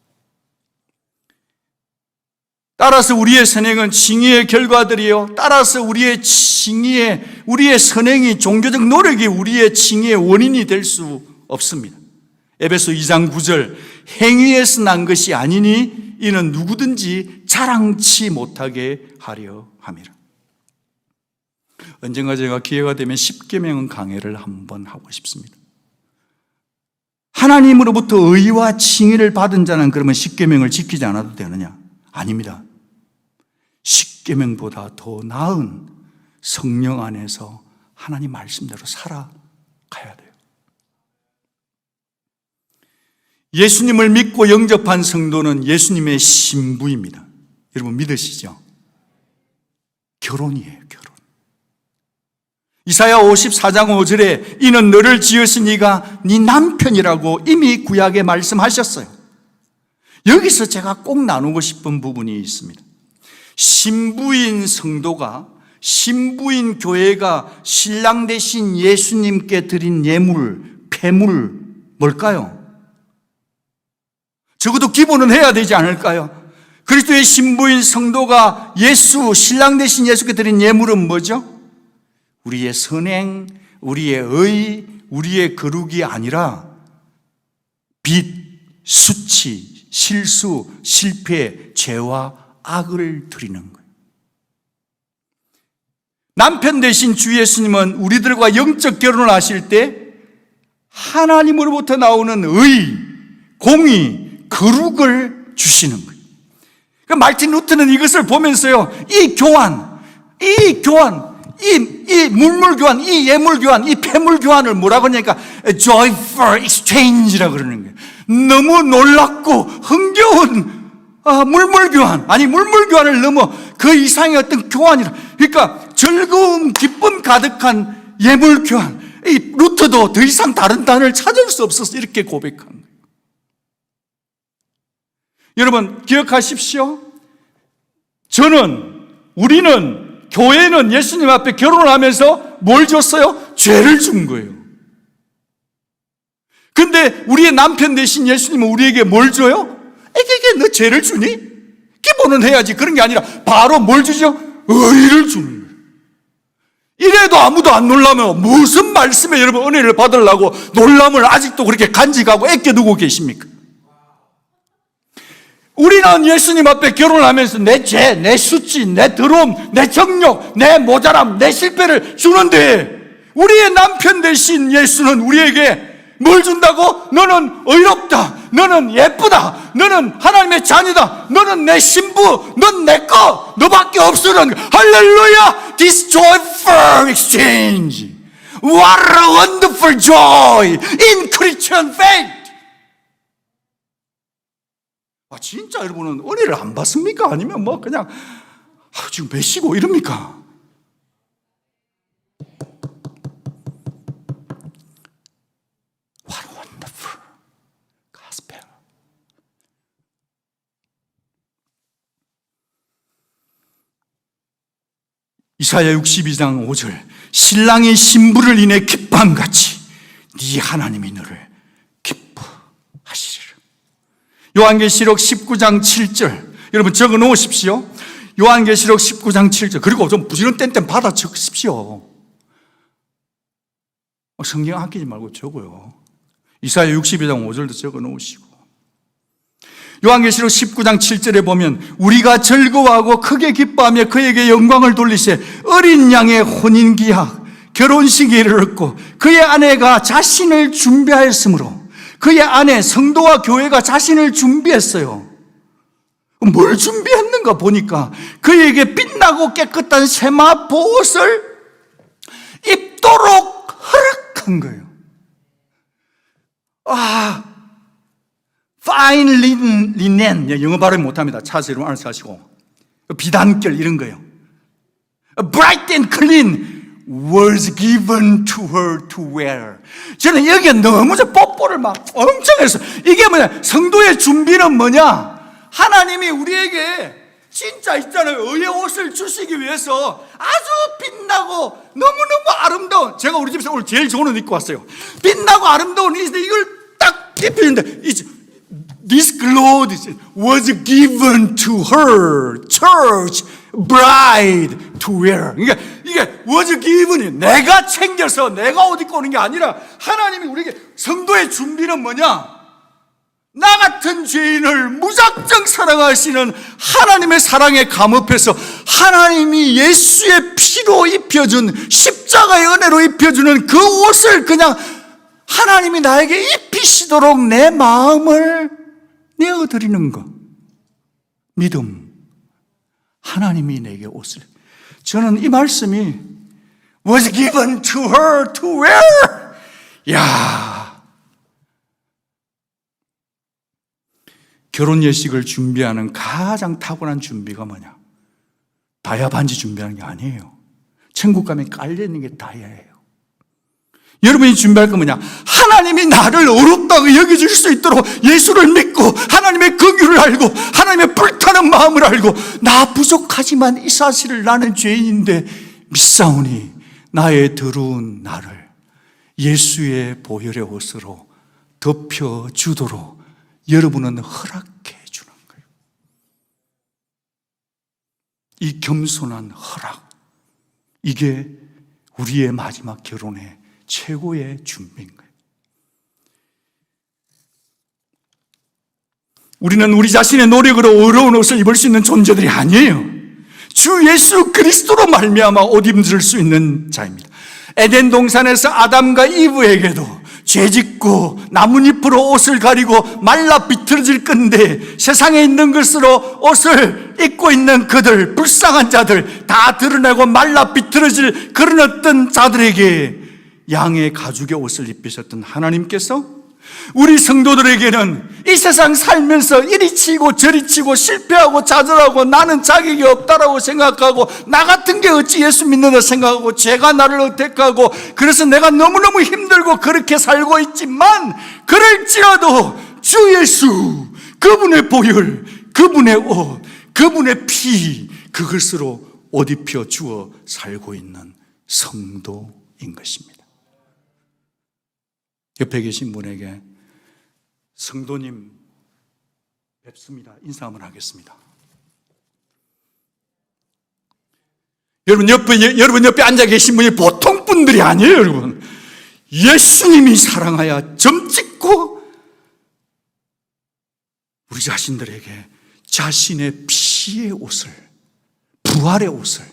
따라서 우리의 선행은 칭의의 결과들이요, 따라서 우리의 선행이, 종교적 노력이 우리의 칭의의 원인이 될 수 없습니다. 에베소 2장 9절, 행위에서 난 것이 아니니 이는 누구든지 자랑치 못하게 하려 함이라. 언젠가 제가 기회가 되면 십계명 강해를 한번 하고 싶습니다. 하나님으로부터 의와 칭의를 받은 자는 그러면 십계명을 지키지 않아도 되느냐? 아닙니다. 십계명보다 더 나은 성령 안에서 하나님 말씀대로 살아가야 돼요. 예수님을 믿고 영접한 성도는 예수님의 신부입니다. 여러분 믿으시죠? 결혼이에요, 결혼. 이사야 54장 5절에 이는 너를 지으신 이가 네 남편이라고 이미 구약에 말씀하셨어요. 여기서 제가 꼭 나누고 싶은 부분이 있습니다. 신부인 성도가, 신부인 교회가 신랑 대신 예수님께 드린 예물, 폐물 뭘까요? 적어도 기본은 해야 되지 않을까요? 그리스도의 신부인 성도가 신랑 대신 예수께 드린 예물은 뭐죠? 우리의 선행, 우리의 의, 우리의 거룩이 아니라 빚, 수치, 실수, 실패, 죄와 악을 드리는 거예요. 남편 대신 주 예수님은 우리들과 영적 결혼을 하실 때 하나님으로부터 나오는 의, 공의, 거룩을 주시는 거예요. 그러니까 말틴 루터는 이것을 보면서요, 이 물물 교환, 이 예물 교환, 이 폐물 교환을 뭐라고 하냐니까 joyful exchange라고 그러는 거예요. 너무 놀랍고 흥겨운 물물 교환, 아니 물물 교환을 넘어 그 이상의 어떤 교환이라. 그러니까 즐거움, 기쁨 가득한 예물 교환. 이 루터도 더 이상 다른 단어를 찾을 수 없어서 이렇게 고백한 거예요. 여러분 기억하십시오. 우리는 교회는 예수님 앞에 결혼을 하면서 뭘 줬어요? 죄를 준 거예요. 근데 우리의 남편 대신 예수님은 우리에게 뭘 줘요? 에게게 너 죄를 주니? 기본은 해야지. 그런 게 아니라 바로 뭘 주죠? 의를 주는 거예요. 이래도 아무도 안 놀라면 무슨 말씀에 여러분 은혜를 받으려고 놀람을 아직도 그렇게 간직하고 아껴두고 계십니까? 우리는 예수님 앞에 결혼을 하면서 내 죄, 내 수치, 내 더러움, 내 정욕, 내 모자람, 내 실패를 주는데 우리의 남편 대신 예수는 우리에게 뭘 준다고? 너는 의롭다, 너는 예쁘다, 너는 하나님의 자녀다, 너는 내 신부, 넌 내 거, 너밖에 없으는 할렐루야! This joyful exchange. What a wonderful joy in Christian faith. 진짜 여러분은 은혜를 안 받습니까? 아니면 뭐 그냥 지금 몇 시고 이럽니까? What a wonderful gospel. 이사야 62장 5절 신랑이 신부를 인해 기뻐함같이 네 하나님이 너를 기뻐하시리라. 요한계시록 19장 7절 여러분 적어 놓으십시오. 요한계시록 19장 7절 그리고 좀 부지런 땐땐 받아 적으십시오. 성경 아끼지 말고 적어요. 이사야 62장 5절도 적어 놓으시고 요한계시록 19장 7절에 보면 우리가 즐거워하고 크게 기뻐하며 그에게 영광을 돌리세 어린 양의 혼인기약 결혼식에 이르렀고 그의 아내가 자신을 준비하였으므로 그의 아내 성도와 교회가 자신을 준비했어요. 뭘 준비했는가 보니까 그에게 빛나고 깨끗한 세마 보옷을 입도록 허락한 거예요. fine linen, 영어 발음 못합니다. 찾아서 여러분 알아서 하시고 비단결 이런 거예요. bright and clean was given to her to wear. 저는 여기에 너무 뽀뽀를 막 엄청 해서 이게 뭐냐? 성도의 준비는 뭐냐? 하나님이 우리에게 진짜 있잖아요. 의의 옷을 주시기 위해서 아주 빛나고 너무너무 아름다운 제가 우리 집에서 오늘 제일 좋은 옷 입고 왔어요. 빛나고 아름다운 옷인데 이걸 딱 입히는데 This clothes was given to her church bride to wear. 그러니까 이게 was given이 내가 챙겨서 내가 옷 입고 오는 게 아니라 하나님이 우리에게 성도의 준비는 뭐냐? 나 같은 죄인을 무작정 사랑하시는 하나님의 사랑에 감업해서 하나님이 예수의 피로 입혀준 십자가의 은혜로 입혀주는 그 옷을 그냥 하나님이 나에게 입히시도록 내 마음을 내어드리는 것. 믿음. 하나님이 내게 옷을. 저는 이 말씀이 was given to her to wear. 야, 결혼 예식을 준비하는 가장 탁월한 준비가 뭐냐? 다이아 반지 준비하는 게 아니에요. 천국 가면 깔려있는 게 다이아예요. 여러분이 준비할 건 뭐냐? 하나님이 나를 어렵다고 여겨줄 수 있도록 예수를 믿고 하나님의 긍휼을 알고 하나님의 불타는 마음을 알고 나 부족하지만 이 사실을 나는 죄인인데 믿사오니 나의 더러운 나를 예수의 보혈의 옷으로 덮여주도록 여러분은 허락해 주는 거예요. 이 겸손한 허락, 이게 우리의 마지막 결혼의 최고의 준비인 거예요. 우리는 우리 자신의 노력으로 어려운 옷을 입을 수 있는 존재들이 아니에요. 주 예수 그리스도로 말미암아 옷 입을 수 있는 자입니다. 에덴 동산에서 아담과 이브에게도 죄짓고 나뭇잎으로 옷을 가리고 말라 비틀어질 건데 세상에 있는 것으로 옷을 입고 있는 그들, 불쌍한 자들 다 드러내고 말라 비틀어질 그런 어떤 자들에게 양의 가죽의 옷을 입히셨던 하나님께서 우리 성도들에게는 이 세상 살면서 이리 치고 저리 치고 실패하고 좌절하고 나는 자격이 없다라고 생각하고 나 같은 게 어찌 예수 믿는다 생각하고 죄가 나를 어택하고 그래서 내가 너무너무 힘들고 그렇게 살고 있지만 그럴지라도 주 예수, 그분의 보혈, 그분의 옷, 그분의 피, 그것으로 옷 입혀 주어 살고 있는 성도인 것입니다. 옆에 계신 분에게 성도님 뵙습니다. 인사 한번 하겠습니다. 여러분 옆에 앉아 계신 분이 보통 분들이 아니에요, 여러분. 예수님이 사랑하여 점찍고 우리 자신들에게 자신의 피의 옷을, 부활의 옷을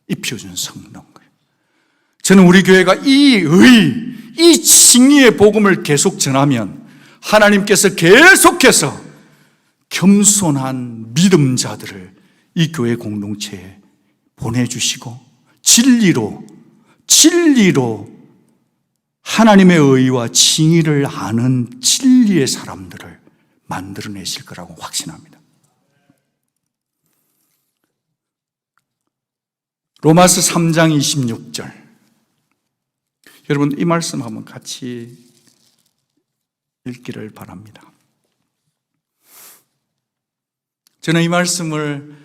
입혀준 성도인 거예요. 저는 우리 교회가 이 칭의의 복음을 계속 전하면 하나님께서 계속해서 겸손한 믿음자들을 이 교회 공동체에 보내주시고 진리로 하나님의 의와 칭의를 아는 진리의 사람들을 만들어내실 거라고 확신합니다. 로마서 3장 26절, 여러분 이 말씀 한번 같이 읽기를 바랍니다. 저는 이 말씀을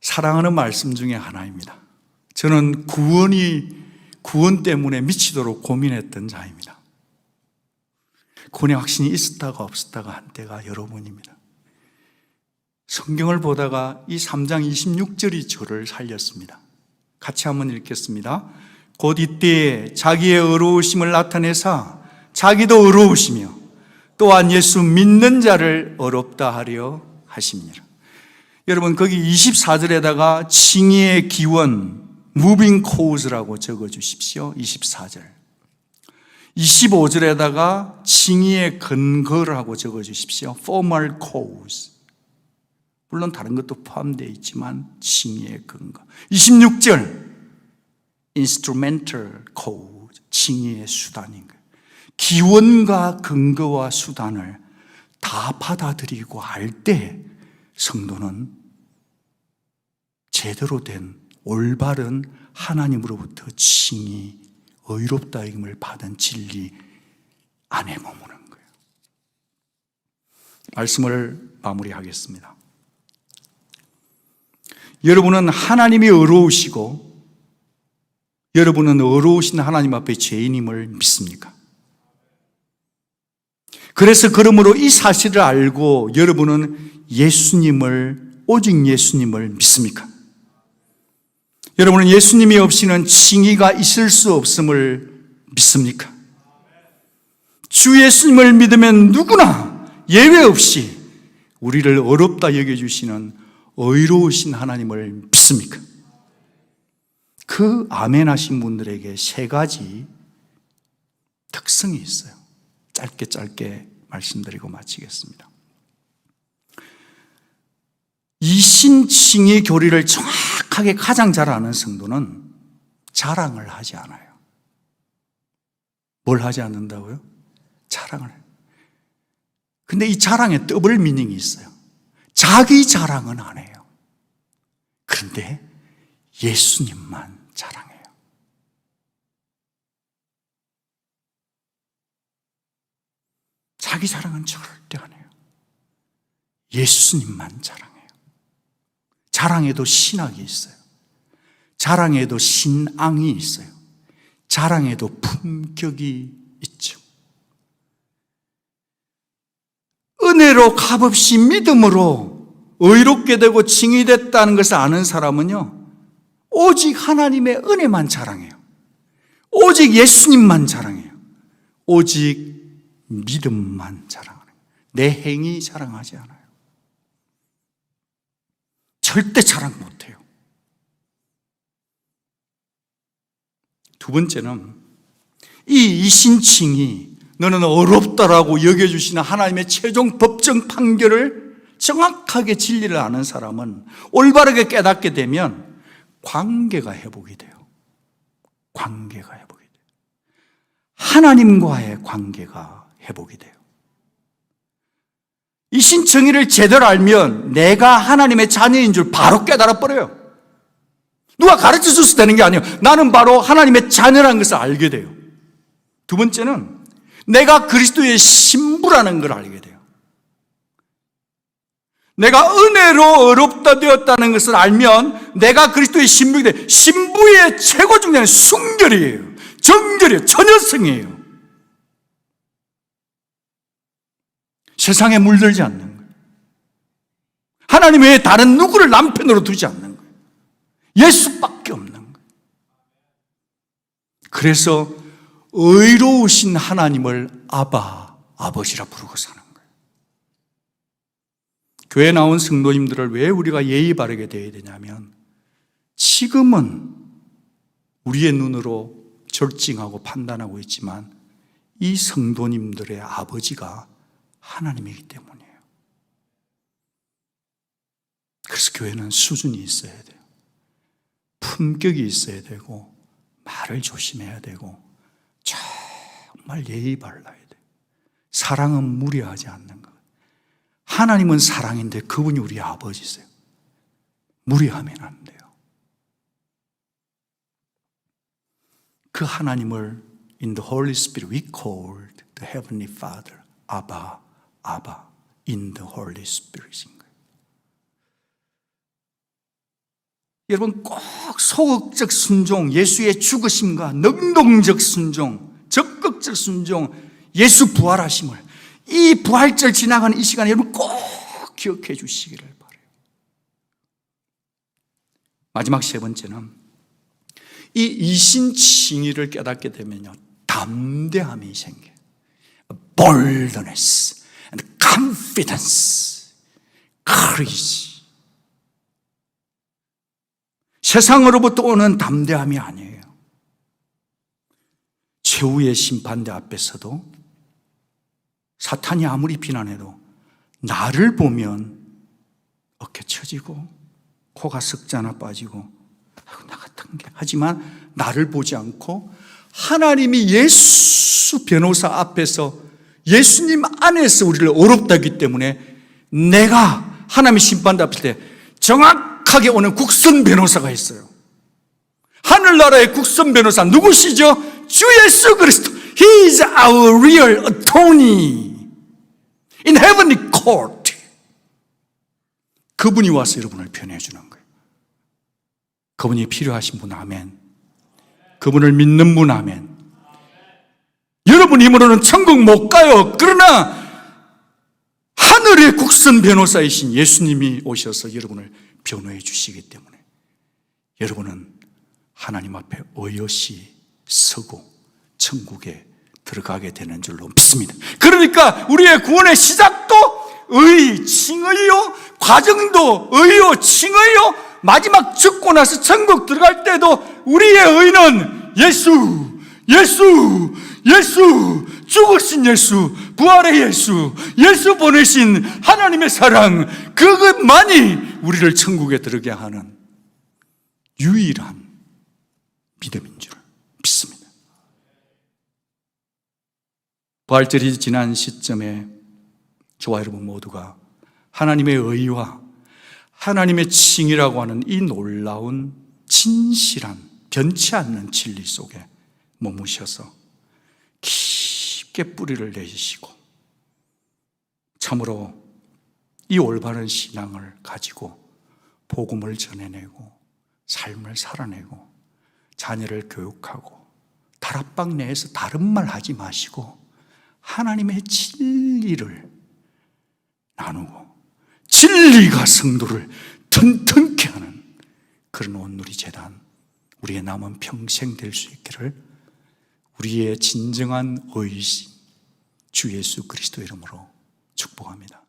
사랑하는 말씀 중에 하나입니다. 저는 구원 때문에 미치도록 고민했던 자입니다. 구원의 확신이 있었다가 없었다가 한때가 여러 번입니다. 성경을 보다가 이 3장 26절이 저를 살렸습니다. 같이 한번 읽겠습니다. 곧 이때에 자기의 의로우심을 나타내사 자기도 의로우시며 또한 예수 믿는 자를 의롭다 하려 하십니다. 여러분 거기 24절에다가 칭의의 기원, moving causera고 적어주십시오. 24절 25절에다가 칭의의 근거라고 적어주십시오. formal cause, 물론 다른 것도 포함되어 있지만 칭의의 근거. 26절 instrumental cause, 칭의의 수단인 거예요. 기원과 근거와 수단을 다 받아들이고 알 때 성도는 제대로 된 올바른 하나님으로부터 칭의, 의롭다임을 받은 진리 안에 머무는 거예요. 말씀을 마무리하겠습니다. 여러분은 하나님이 의로우시고 여러분은 의로우신 하나님 앞에 죄인임을 믿습니까? 그래서 그러므로 이 사실을 알고 여러분은 오직 예수님을 믿습니까? 여러분은 예수님이 없이는 칭의가 있을 수 없음을 믿습니까? 주 예수님을 믿으면 누구나 예외 없이 우리를 어렵다 여겨주시는 의로우신 하나님을 믿습니까? 그 아멘 하신 분들에게 세 가지 특성이 있어요. 짧게 말씀드리고 마치겠습니다. 이 신칭의 교리를 정확하게 가장 잘 아는 성도는 자랑을 하지 않아요. 뭘 하지 않는다고요? 자랑을 해요. 근데 이 자랑에 더블 미닝이 있어요. 자기 자랑은 안 해요. 그런데 예수님만 자랑해요. 자기 자랑은 절대 안 해요. 예수님만 자랑해요. 자랑에도 신학이 있어요. 자랑에도 신앙이 있어요. 자랑에도 품격이 있죠. 은혜로 값없이 믿음으로 의롭게 되고 칭이 됐다는 것을 아는 사람은요, 오직 하나님의 은혜만 자랑해요. 오직 예수님만 자랑해요. 오직 믿음만 자랑해요. 내 행위 자랑하지 않아요. 절대 자랑 못해요. 두 번째는 이 이신칭이 너는 어렵다라고 여겨주시는 하나님의 최종 법정 판결을 정확하게 진리를 아는 사람은 올바르게 깨닫게 되면 관계가 회복이 돼요. 관계가 회복이 돼요. 하나님과의 관계가 회복이 돼요. 이신정의를 제대로 알면 내가 하나님의 자녀인 줄 바로 깨달아 버려요. 누가 가르쳐 줘서 되는 게 아니에요. 나는 바로 하나님의 자녀라는 것을 알게 돼요. 두 번째는 내가 그리스도의 신부라는 걸 알게 돼요. 내가 은혜로 어렵다 되었다는 것을 알면 내가 그리스도의 신부이기 때문에 신부의 최고 중요한 순결이에요. 정결이에요. 처녀성이에요. 세상에 물들지 않는 거예요. 하나님 외에 다른 누구를 남편으로 두지 않는 거예요. 예수밖에 없는 거예요. 그래서 의로우신 하나님을 아바, 아버지라 부르고 사는 거예요. 교회 나온 성도님들을 왜 우리가 예의 바르게 대해야 되냐면 지금은 우리의 눈으로 절징하고 판단하고 있지만 이 성도님들의 아버지가 하나님이기 때문이에요. 그래서 교회는 수준이 있어야 돼요. 품격이 있어야 되고 말을 조심해야 되고 정말 예의 발라야 돼요. 사랑은 무례하지 않는 것. 하나님은 사랑인데 그분이 우리 아버지세요. 무례하면 안 돼요. 그 하나님을 in the Holy Spirit we called the Heavenly Father 아바, 아바 in the Holy Spirit인 거예요. 여러분 꼭 소극적 순종, 예수의 죽으심과 능동적 순종, 적극적 순종, 예수 부활하심을 이 부활절 지나가는 이 시간에 여러분 꼭 기억해 주시기를 바라요. 마지막 세 번째는 이 이신칭의를 깨닫게 되면요 담대함이 생겨요. boldness and confidence, courage. 세상으로부터 오는 담대함이 아니에요. 최후의 심판대 앞에서도 사탄이 아무리 비난해도 나를 보면 어깨 처지고 코가 석자 하나 빠지고 나 같은 게 하지만 나를 보지 않고 하나님이 예수 변호사 앞에서 예수님 안에서 우리를 어렵다 하기 때문에 내가 하나님의 심판대 앞에 때 정확하게 오는 국선 변호사가 있어요. 하늘나라의 국선 변호사 누구시죠? 주 예수 그리스도. He is our real attorney in heavenly court. 그분이 와서 여러분을 변호해 주는 거예요. 그분이 필요하신 분 아멘. 그분을 믿는 분 아멘. 여러분 힘으로는 천국 못 가요. 그러나 하늘의 국선 변호사이신 예수님이 오셔서 여러분을 변호해 주시기 때문에 여러분은 하나님 앞에 어여시 서고 천국에 들어가게 되는 줄로 믿습니다. 그러니까 우리의 구원의 시작도 의, 칭의요, 과정도 의요, 칭의요, 마지막 죽고 나서 천국 들어갈 때도 우리의 의는 예수, 예수, 예수, 죽으신 예수, 부활의 예수, 예수 보내신 하나님의 사랑, 그것만이 우리를 천국에 들어가게 하는 유일한 믿음인 줄 믿습니다. 부활절이 지난 시점에 저와 여러분 모두가 하나님의 의와 하나님의 칭이라고 하는 이 놀라운 진실한 변치 않는 진리 속에 머무셔서 깊게 뿌리를 내시고 참으로 이 올바른 신앙을 가지고 복음을 전해내고 삶을 살아내고 자녀를 교육하고 다락방 내에서 다른 말 하지 마시고 하나님의 진리를 나누고 진리가 성도를 튼튼케 하는 그런 온누리 재단, 우리의 남은 평생 될 수 있기를 우리의 진정한 의신 주 예수 그리스도 이름으로 축복합니다.